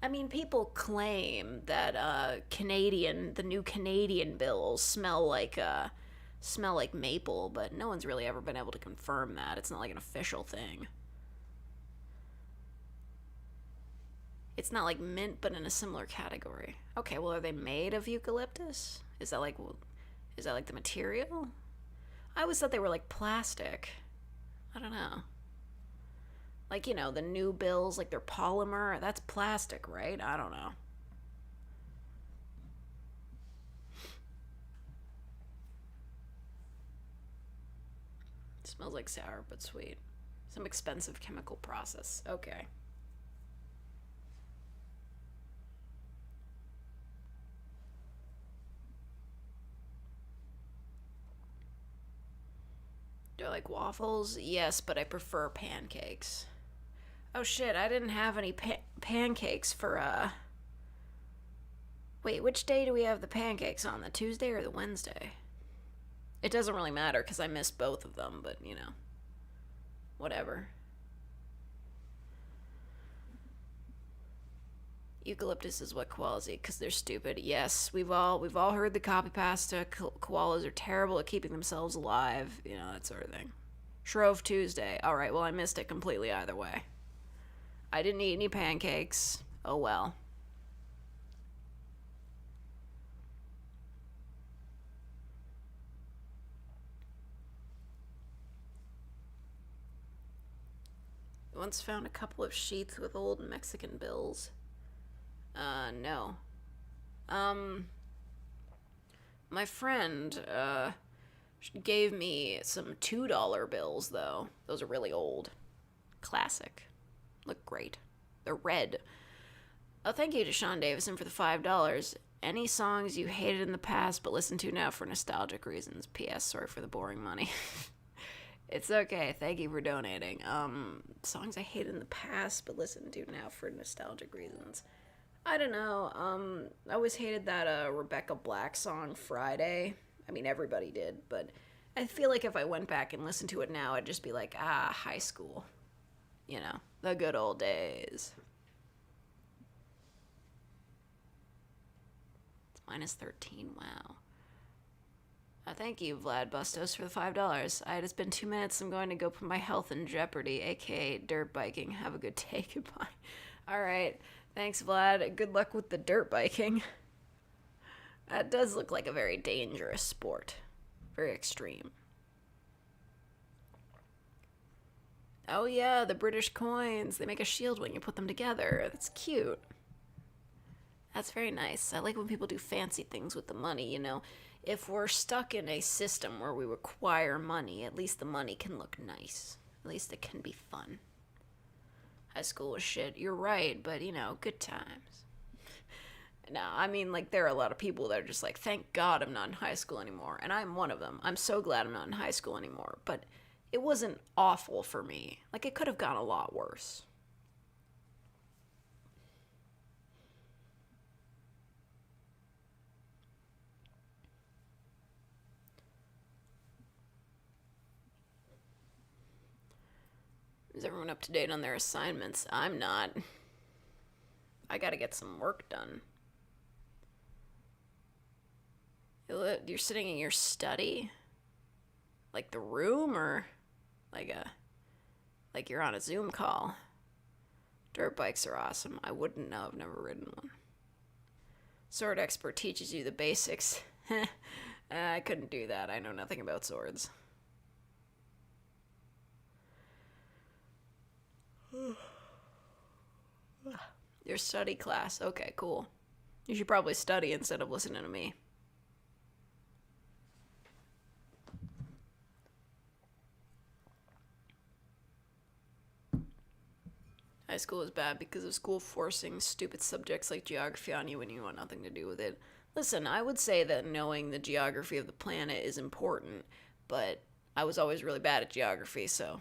I mean, people claim that the new Canadian bills smell like maple, but no one's really ever been able to confirm that. It's not like an official thing. It's not like mint, but in a similar category. Okay, well, are they made of eucalyptus? Is that like the material? I always thought they were like plastic. I don't know. Like, you know, the new bills, like they're polymer. That's plastic, right? I don't know. It smells like sour but sweet. Some expensive chemical process. Okay. Do I like waffles? Yes, but I prefer pancakes. Oh shit, I didn't have any pancakes for, Wait, which day do we have the pancakes on? The Tuesday or the Wednesday? It doesn't really matter because I missed both of them, but, you know. Whatever. Eucalyptus is what koalas eat because they're stupid. Yes, we've all heard the copy pasta. Koalas are terrible at keeping themselves alive. You know, that sort of thing. Shrove Tuesday. Alright, well, I missed it completely either way. I didn't eat any pancakes. Oh well. Once found a couple of sheets with old Mexican bills. No. My friend, gave me some $2 bills, though. Those are really old. Classic. Look great. They're red. Oh, thank you to Sean Davison for the $5. Any songs you hated in the past but listen to now for nostalgic reasons? P.S. Sorry for the boring money. It's okay. Thank you for donating. Songs I hated in the past but listen to now for nostalgic reasons. I don't know. I always hated that Rebecca Black song, Friday. I mean, everybody did, but I feel like if I went back and listened to it now, I'd just be like, high school. You know, the good old days. It's minus 13, wow. Thank you, Vlad Bustos, for the $5. It's been 2 minutes. I'm going to go put my health in jeopardy, aka dirt biking. Have a good day. Goodbye. All right. Thanks, Vlad. Good luck with the dirt biking. That does look like a very dangerous sport. Very extreme. Oh yeah, the British coins. They make a shield when you put them together. That's cute. That's very nice. I like when people do fancy things with the money, you know. If we're stuck in a system where we require money, at least the money can look nice. At least it can be fun. High school was shit. You're right, but, you know, good times. No, I mean, like, there are a lot of people that are just like, thank God I'm not in high school anymore. And I'm one of them. I'm so glad I'm not in high school anymore. But it wasn't awful for me. Like, it could have gone a lot worse. Is everyone up to date on their assignments? I'm not. I gotta get some work done. You're sitting in your study? Like the room, or like you're on a Zoom call? Dirt bikes are awesome. I wouldn't know. I've never ridden one. Sword expert teaches you the basics. I couldn't do that. I know nothing about swords. Your study class. Okay, cool. You should probably study instead of listening to me. High school is bad because of school forcing stupid subjects like geography on you when you want nothing to do with it. Listen, I would say that knowing the geography of the planet is important, but I was always really bad at geography, so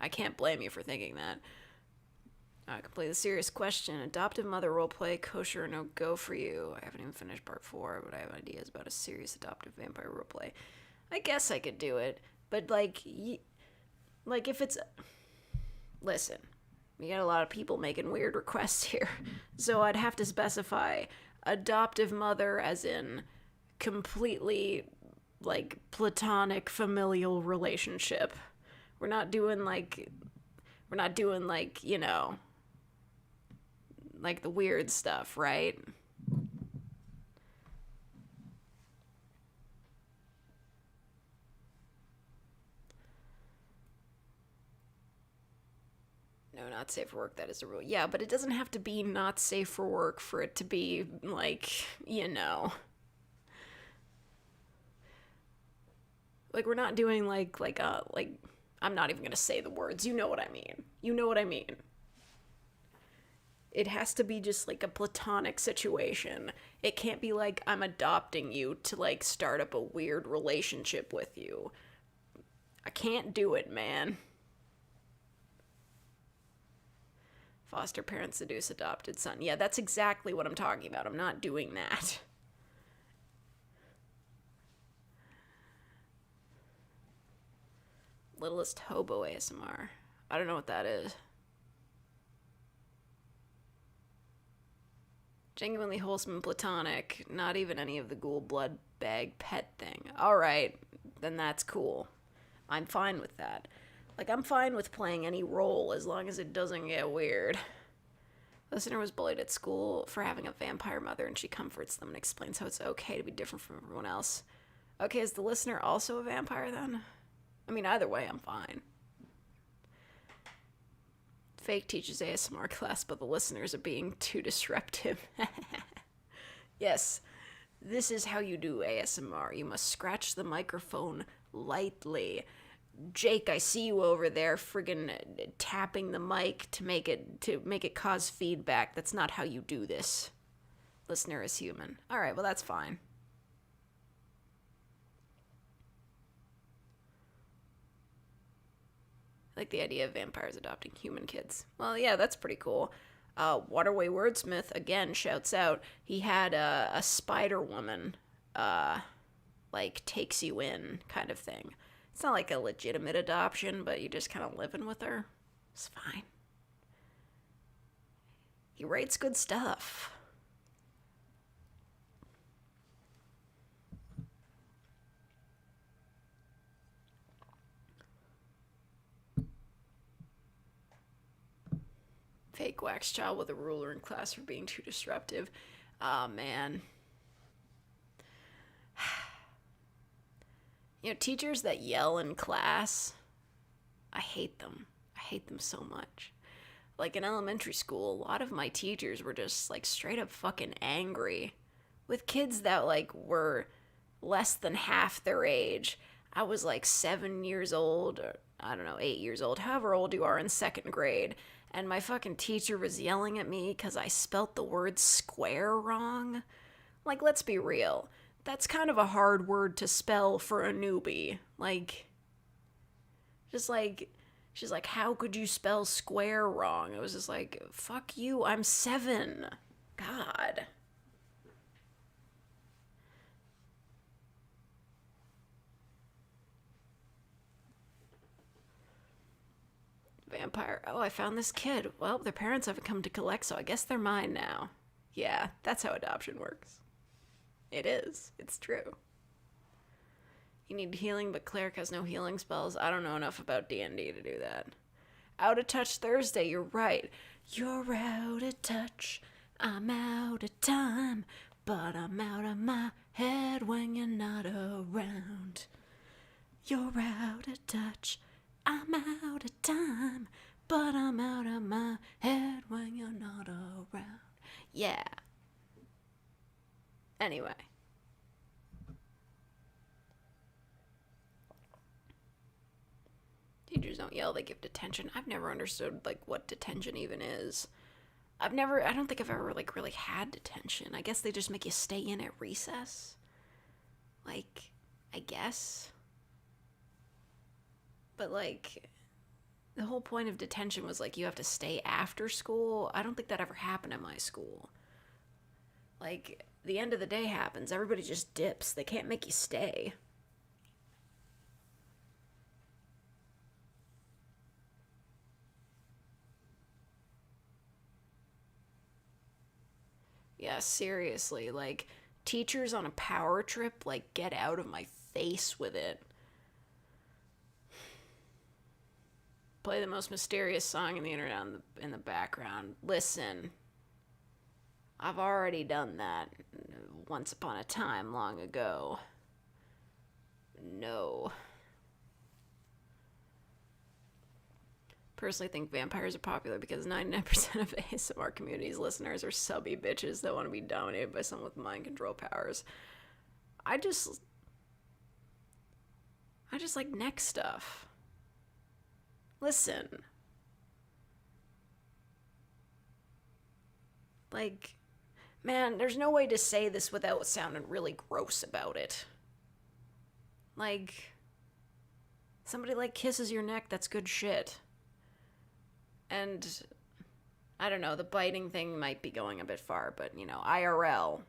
I can't blame you for thinking that. I can play the serious question. Adoptive mother roleplay, kosher or no go for you. I haven't even finished part 4, but I have ideas about a serious adoptive vampire roleplay. I guess I could do it, but like if it's... Listen, we got a lot of people making weird requests here, so I'd have to specify adoptive mother as in completely, like, platonic familial relationship. We're not doing, like, you know, like the weird stuff, right? No, not safe for work, that is a rule. Yeah, but it doesn't have to be not safe for work for it to be, like, you know. Like, we're not doing, like, I'm not even gonna say the words. You know what I mean. You know what I mean. It has to be just, like, a platonic situation. It can't be like, I'm adopting you to, like, start up a weird relationship with you. I can't do it, man. Foster parents seduce adopted son. Yeah, that's exactly what I'm talking about. I'm not doing that. Littlest Hobo ASMR. I don't know what that is. Genuinely wholesome and platonic. Not even any of the ghoul blood bag pet thing. Alright, then that's cool. I'm fine with that. Like, I'm fine with playing any role as long as it doesn't get weird. Listener was bullied at school for having a vampire mother, and she comforts them and explains how it's okay to be different from everyone else. Okay, is the listener also a vampire then? I mean, either way, I'm fine. Fake teaches ASMR class, but the listeners are being too disruptive. Yes, this is how you do ASMR. You must scratch the microphone lightly. Jake, I see you over there friggin' tapping the mic to make it cause feedback. That's not how you do this. Listener is human. Alright, well that's fine. I like the idea of vampires adopting human kids. Well, yeah, that's pretty cool. Waterway Wordsmith, again, shouts out, he had a spider woman, takes you in kind of thing. It's not like a legitimate adoption, but you're just kind of living with her. It's fine. He writes good stuff. Fake wax child with a ruler in class for being too disruptive. Aw, man. You know, teachers that yell in class, I hate them. I hate them so much. Like, in elementary school, a lot of my teachers were just, like, straight up fucking angry with kids that, like, were less than half their age. I was, like, 7 years old, or, I don't know, 8 years old, however old you are in second grade, and my fucking teacher was yelling at me because I spelt the word square wrong. Like, let's be real. That's kind of a hard word to spell for a newbie. Like, just like, she's like, how could you spell square wrong? It was just like, fuck you, I'm 7. God. Vampire. Oh, I found this kid. Well, their parents haven't come to collect, so I guess they're mine now. Yeah, that's how adoption works. It is. It's true. You need healing, but cleric has no healing spells. I don't know enough about D&D to do that. Out of touch Thursday, you're right. You're out of touch. I'm out of time, but I'm out of my head when you're not around. You're out of touch. I'm out of time, but I'm out of my head when you're not around. Yeah. Anyway. Teachers don't yell, they give detention. I've never understood, like, what detention even is. I don't think I've ever, like, really had detention. I guess they just make you stay in at recess. Like, I guess. But, like, the whole point of detention was, like, you have to stay after school. I don't think that ever happened at my school. Like, the end of the day happens. Everybody just dips. They can't make you stay. Yeah, seriously. Like, teachers on a power trip, like, get out of my face with it. Play the most mysterious song in the internet in the background. Listen. I've already done that once upon a time long ago. No. Personally think vampires are popular because 99% of ASMR community's listeners are subby bitches that want to be dominated by someone with mind control powers. I just like neck stuff. Listen. Like, man, there's no way to say this without sounding really gross about it. Like, Somebody, like, kisses your neck, that's good shit. And, I don't know, the biting thing might be going a bit far, but, you know, IRL,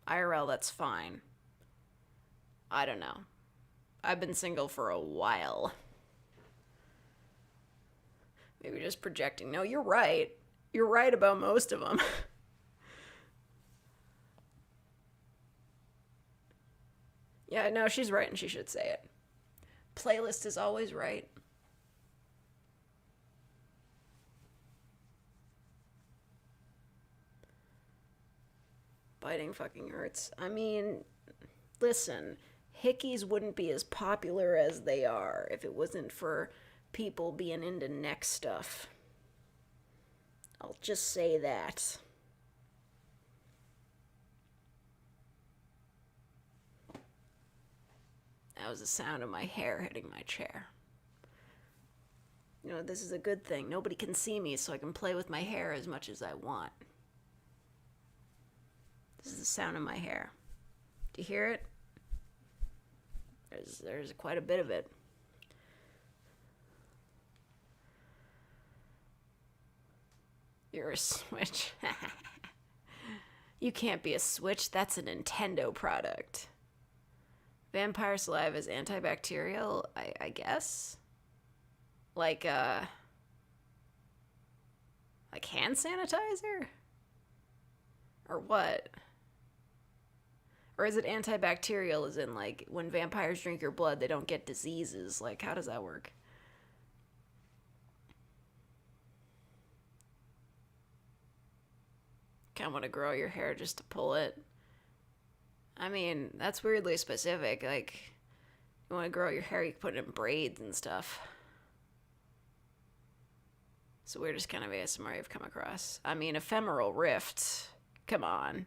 that's fine. I don't know. I've been single for a while. Maybe just projecting. No, you're right. You're right about most of them. Yeah, no, she's right and she should say it. Playlist is always right. Biting fucking hurts. I mean, listen, hickeys wouldn't be as popular as they are if it wasn't for people being into neck stuff. I'll just say that. That was the sound of my hair hitting my chair. You know, this is a good thing. Nobody can see me, so I can play with my hair as much as I want. This is the sound of my hair. Do you hear it? There's quite a bit of it. You're a Switch. You can't be a Switch. That's a Nintendo product. Vampire saliva is antibacterial, I guess? Like hand sanitizer? Or what? Or is it antibacterial as in, like, when vampires drink your blood, they don't get diseases? Like, how does that work? Kind of want to grow your hair just to pull it. I mean, that's weirdly specific. Like, you want to grow your hair, you can put it in braids and stuff. It's the weirdest kind of ASMR you've come across. I mean, ephemeral rift. Come on.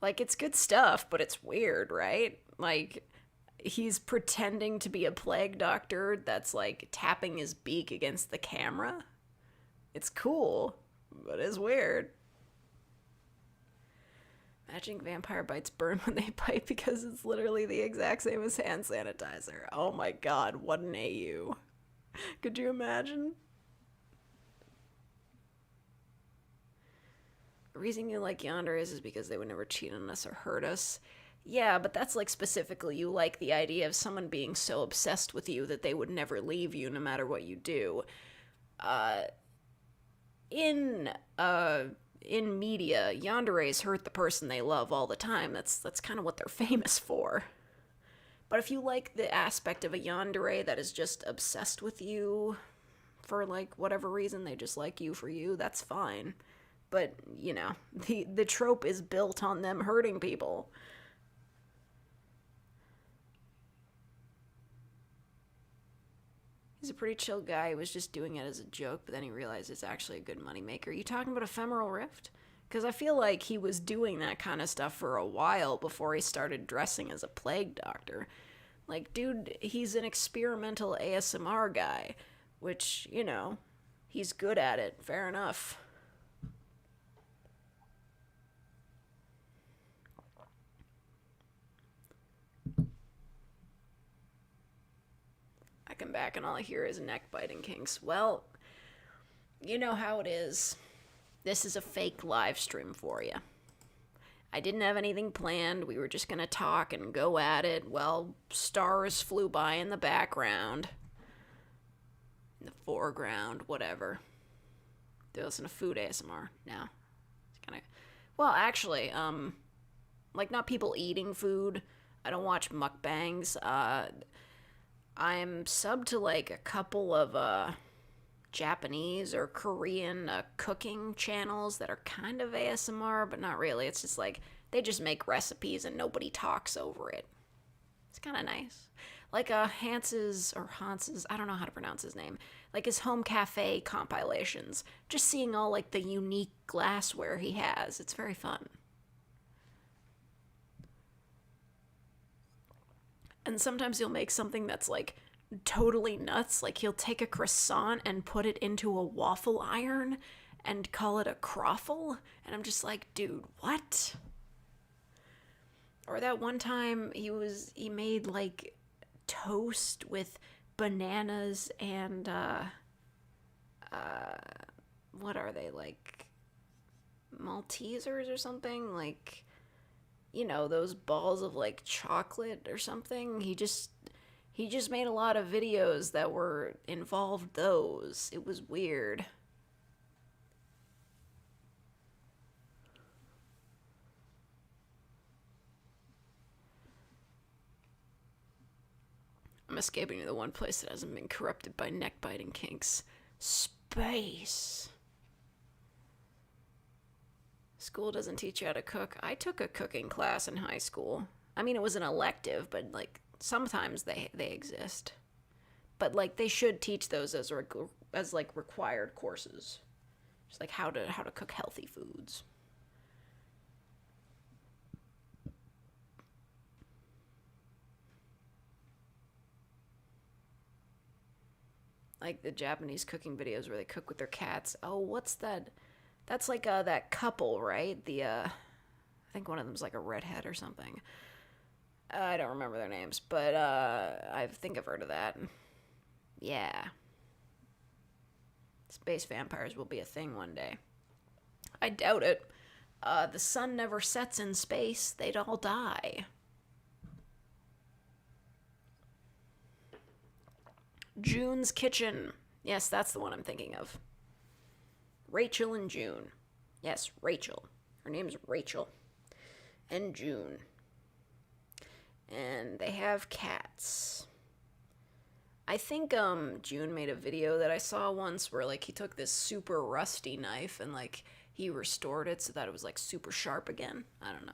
Like, it's good stuff, but it's weird, right? Like, he's pretending to be a plague doctor that's, like, tapping his beak against the camera. It's cool, but it's weird. Imagine vampire bites burn when they bite because it's literally the exact same as hand sanitizer. Oh my god, what an AU. Could you imagine? The reason you like Yonder is because they would never cheat on us or hurt us. Yeah, but that's like specifically you like the idea of someone being so obsessed with you that they would never leave you no matter what you do. In media, yanderes hurt the person they love all the time. That's kind of what they're famous for. But if you like the aspect of a yandere that is just obsessed with you for, like, whatever reason, they just like you for you, that's fine. But, you know, the trope is built on them hurting people. He's a pretty chill guy. He was just doing it as a joke, but then he realized it's actually a good moneymaker. Are you talking about Ephemeral Rift? Because I feel like he was doing that kind of stuff for a while before he started dressing as a plague doctor. Like, dude, he's an experimental ASMR guy, which, you know, he's good at it. Fair enough. I come back and all I hear is neck biting kinks. Well, you know how it is. This is a fake live stream for you. I didn't have anything planned. We were just going to talk and go at it. Well, stars flew by in the background. In the foreground, whatever. They listen to food ASMR now. It's kind of... Well, actually, like, not people eating food. I don't watch mukbangs. I'm subbed to, like, a couple of Japanese or Korean cooking channels that are kind of ASMR, but not really. It's just like they just make recipes and nobody talks over it. It's kind of nice. Like Hans's, I don't know how to pronounce his name, like his home cafe compilations. Just seeing all, like, the unique glassware he has. It's very fun. And sometimes he'll make something that's, like, totally nuts. Like, he'll take a croissant and put it into a waffle iron and call it a croffle. And I'm just like, dude, what? Or that one time he made, like, toast with bananas and what are they, like Maltesers or something, like, you know, those balls of like chocolate or something. He just made a lot of videos that were involved those. It was weird. I'm escaping to the one place that hasn't been corrupted by neck-biting kinks. Space. School doesn't teach you how to cook. I took a cooking class in high school. I mean, it was an elective, but, like, sometimes they exist. But, like, they should teach those as like, required courses. Just, like, how to cook healthy foods. Like the Japanese cooking videos where they cook with their cats. Oh, what's that? That's like that couple, right? I think one of them's like a redhead or something. I don't remember their names, but I think I've heard of that. Yeah. Space vampires will be a thing one day. I doubt it. The sun never sets in space. They'd all die. June's Kitchen. Yes, that's the one I'm thinking of. Rachel and June. Yes, Rachel. Her name's Rachel. And June. And they have cats. I think June made a video that I saw once where, like, he took this super rusty knife and, like, he restored it so that it was, like, super sharp again. I don't know.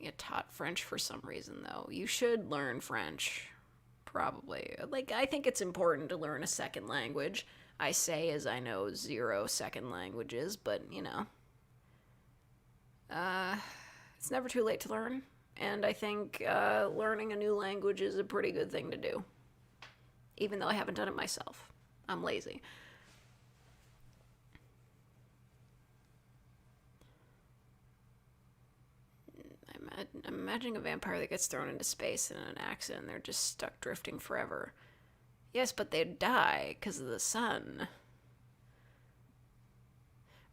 Get taught French for some reason, though. You should learn French, probably. Like, I think it's important to learn a second language. I say as I know 0 second languages, but, you know. It's never too late to learn, and I think learning a new language is a pretty good thing to do. Even though I haven't done it myself. I'm lazy. I'm imagining a vampire that gets thrown into space in an accident and they're just stuck drifting forever. Yes, but they'd die because of the sun.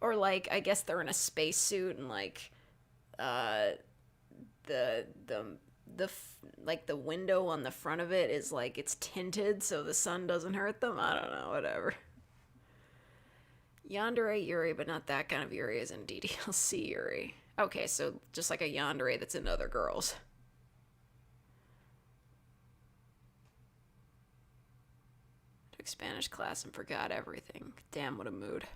Or, like, I guess they're in a spacesuit and, like, the window on the front of it is, like, it's tinted so the sun doesn't hurt them. I don't know, whatever. Yandere Yuri, but not that kind of Yuri as in DDLC Yuri. Okay, so just like a yandere that's in other girls. Took Spanish class and forgot everything. Damn, what a mood.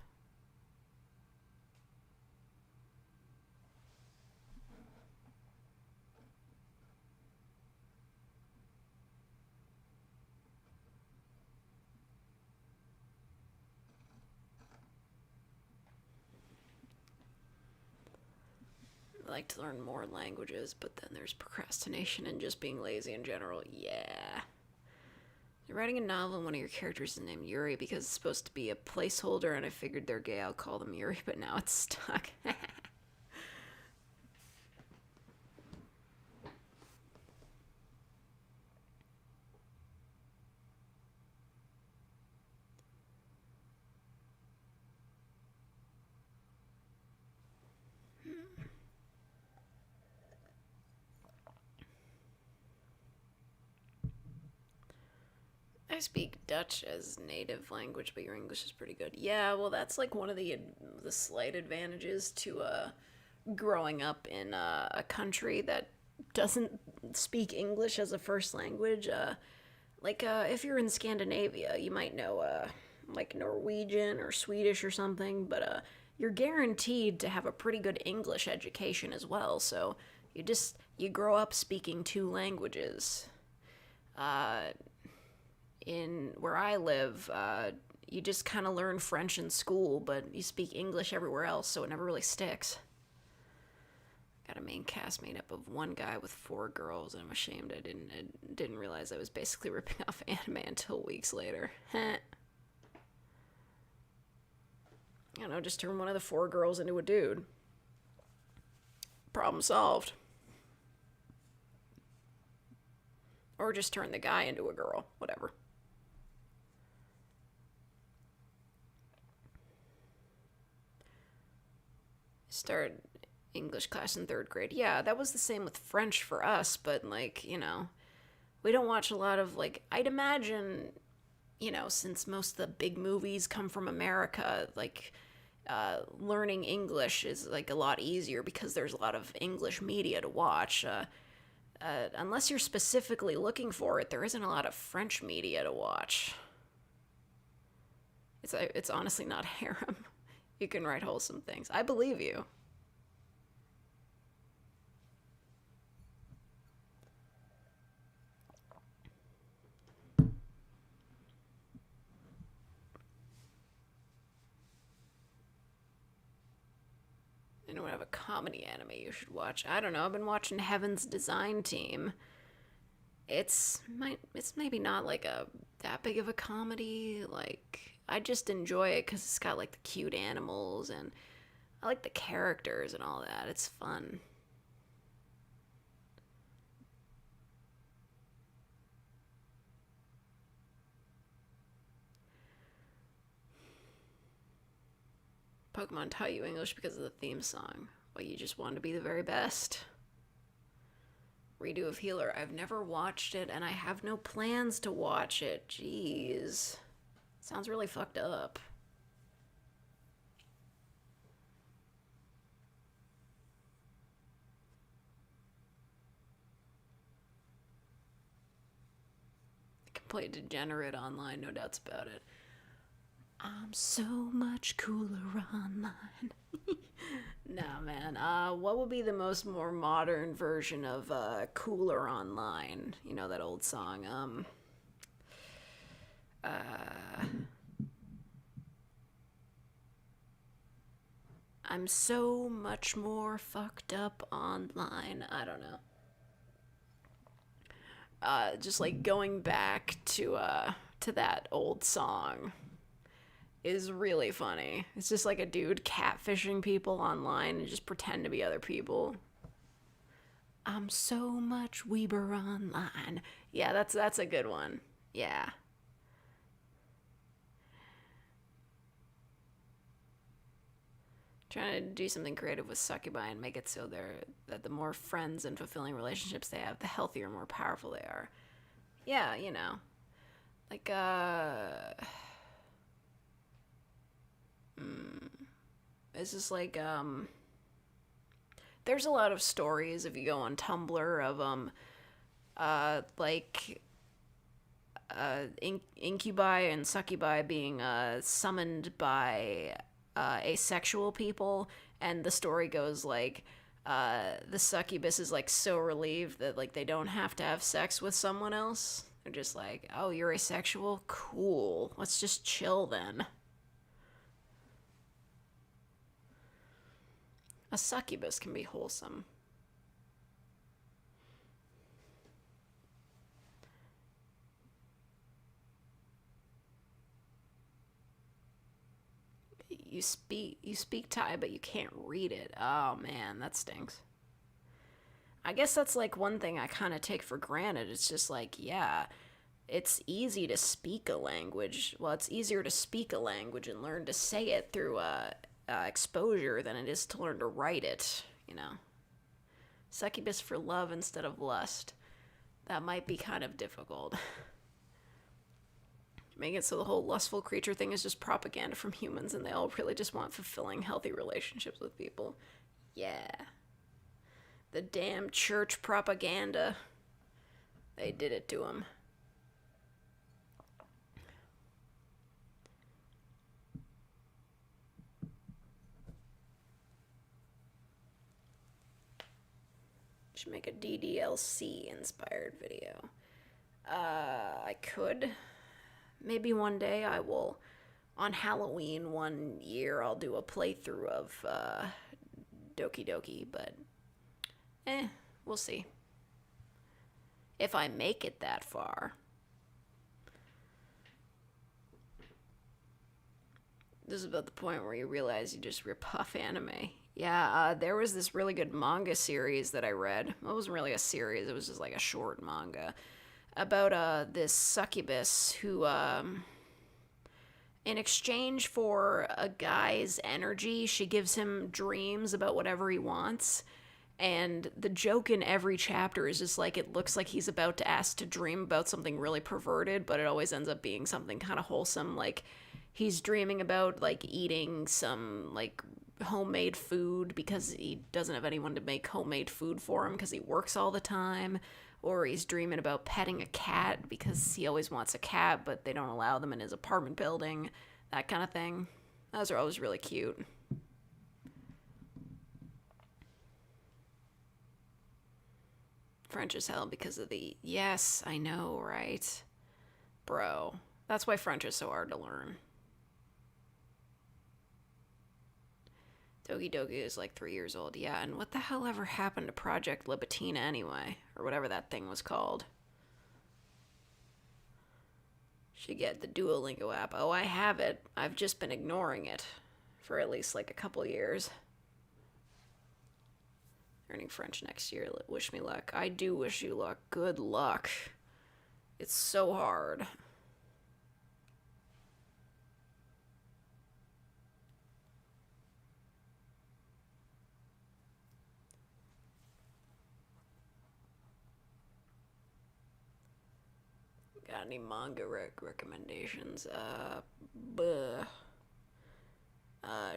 I like to learn more languages, but then there's procrastination and just being lazy in general. Yeah. You're writing a novel and one of your characters is named Yuri because it's supposed to be a placeholder and I figured they're gay, I'll call them Yuri, but now it's stuck. I speak Dutch as native language, but your English is pretty good. Yeah, well, that's like one of the slight advantages to growing up in a country that doesn't speak English as a first language. If you're in Scandinavia, you might know like Norwegian or Swedish or something, but you're guaranteed to have a pretty good English education as well. So you grow up speaking 2 languages. In where I live, you just kind of learn French in school, but you speak English everywhere else, so it never really sticks. Got a main cast made up of one guy with 4 girls, and I'm ashamed I didn't realize I was basically ripping off anime until weeks later. I don't know, just turn one of the 4 girls into a dude. Problem solved. Or just turn the guy into a girl. Whatever. Started English class in 3rd grade. Yeah, that was the same with French for us, but, like, you know, we don't watch a lot of, like, I'd imagine, you know, since most of the big movies come from America, like, learning English is, like, a lot easier because there's a lot of English media to watch. Unless you're specifically looking for it, there isn't a lot of French media to watch. It's honestly not harem. You can write wholesome things. I believe you. Anyone have a comedy anime you should watch? I don't know. I've been watching Heaven's Design Team. It's maybe not like that big of a comedy. Like, I just enjoy it because it's got like the cute animals and I like the characters and all that. It's fun. Pokemon taught you English because of the theme song. Well, you just want to be the very best. Redo of Healer. I've never watched it, and I have no plans to watch it. Jeez. Sounds really fucked up. I can play Degenerate online, no doubts about it. I'm so much cooler online. Nah, man. What would be the more modern version of Cooler Online? You know that old song. I'm so much more fucked up online. I don't know. Just like going back to that old song is really funny. It's just like a dude catfishing people online and just pretend to be other people. I'm so much Weber online. Yeah, that's a good one. Yeah. Trying to do something creative with succubi and make it so that the more friends and fulfilling relationships they have, the healthier, more powerful they are. Yeah, you know. Like, it's just like, there's a lot of stories if you go on Tumblr of, incubi and succubi being, summoned by, asexual people, and the story goes like, the succubus is, like, so relieved that, like, they don't have to have sex with someone else. They're just like, oh, you're asexual? Cool. Let's just chill then. A succubus can be wholesome. You speak Thai, but you can't read it. Oh man, that stinks. I guess that's like one thing I kind of take for granted. It's just like, yeah, it's easy to speak a language. Well, it's easier to speak a language and learn to say it through exposure than it is to learn to write it, you know. Succubus for love instead of lust. That might be kind of difficult. Make it so the whole lustful creature thing is just propaganda from humans and they all really just want fulfilling, healthy relationships with people. Yeah. The damn church propaganda. They did it to him. Should make a DDLC inspired video. I could. Maybe one day I will. On Halloween one year, I'll do a playthrough of Doki Doki, but we'll see. If I make it that far. This is about the point where you realize you just rip off anime. Yeah, there was this really good manga series that I read. Well, it wasn't really a series, it was just like a short manga about this succubus who, in exchange for a guy's energy, she gives him dreams about whatever he wants. And the joke in every chapter is just like it looks like he's about to ask to dream about something really perverted, but it always ends up being something kind of wholesome. Like he's dreaming about like eating some like homemade food because he doesn't have anyone to make homemade food for him because he works all the time. Or he's dreaming about petting a cat because he always wants a cat, but they don't allow them in his apartment building. That kind of thing. Those are always really cute. French as hell because of the... Yes, I know, right? Bro. That's why French is so hard to learn. Doki Doki is like 3 years old. Yeah, and what the hell ever happened to Project Libitina anyway? Or whatever that thing was called. Should get the Duolingo app. Oh, I have it. I've just been ignoring it. For at least like a couple years. Learning French next year. Wish me luck. I do wish you luck. Good luck. It's so hard. Got any manga recommendations?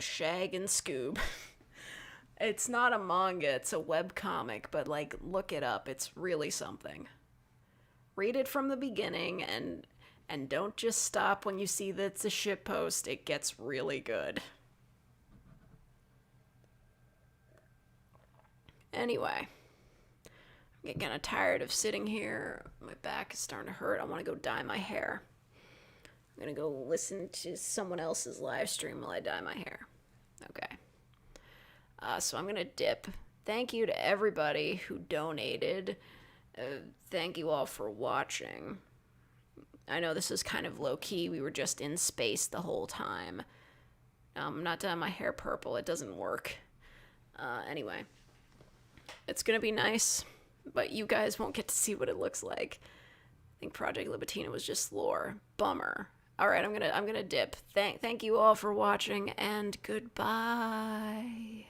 Shag and Scoob. It's not a manga, it's a webcomic, but like look it up. It's really something. Read it from the beginning and don't just stop when you see that it's a shitpost. It gets really good. Anyway, I'm getting kind of tired of sitting here. My back is starting to hurt. I want to go dye my hair. I'm going to go listen to someone else's live stream while I dye my hair. Okay. So I'm going to dip. Thank you to everybody who donated. Thank you all for watching. I know this is kind of low-key. We were just in space the whole time. I'm not dyeing my hair purple. It doesn't work. Anyway. It's going to be nice, but you guys won't get to see what it looks like. I think Project Libitina was just lore. Bummer. All right, I'm gonna dip. Thank you all for watching, and goodbye.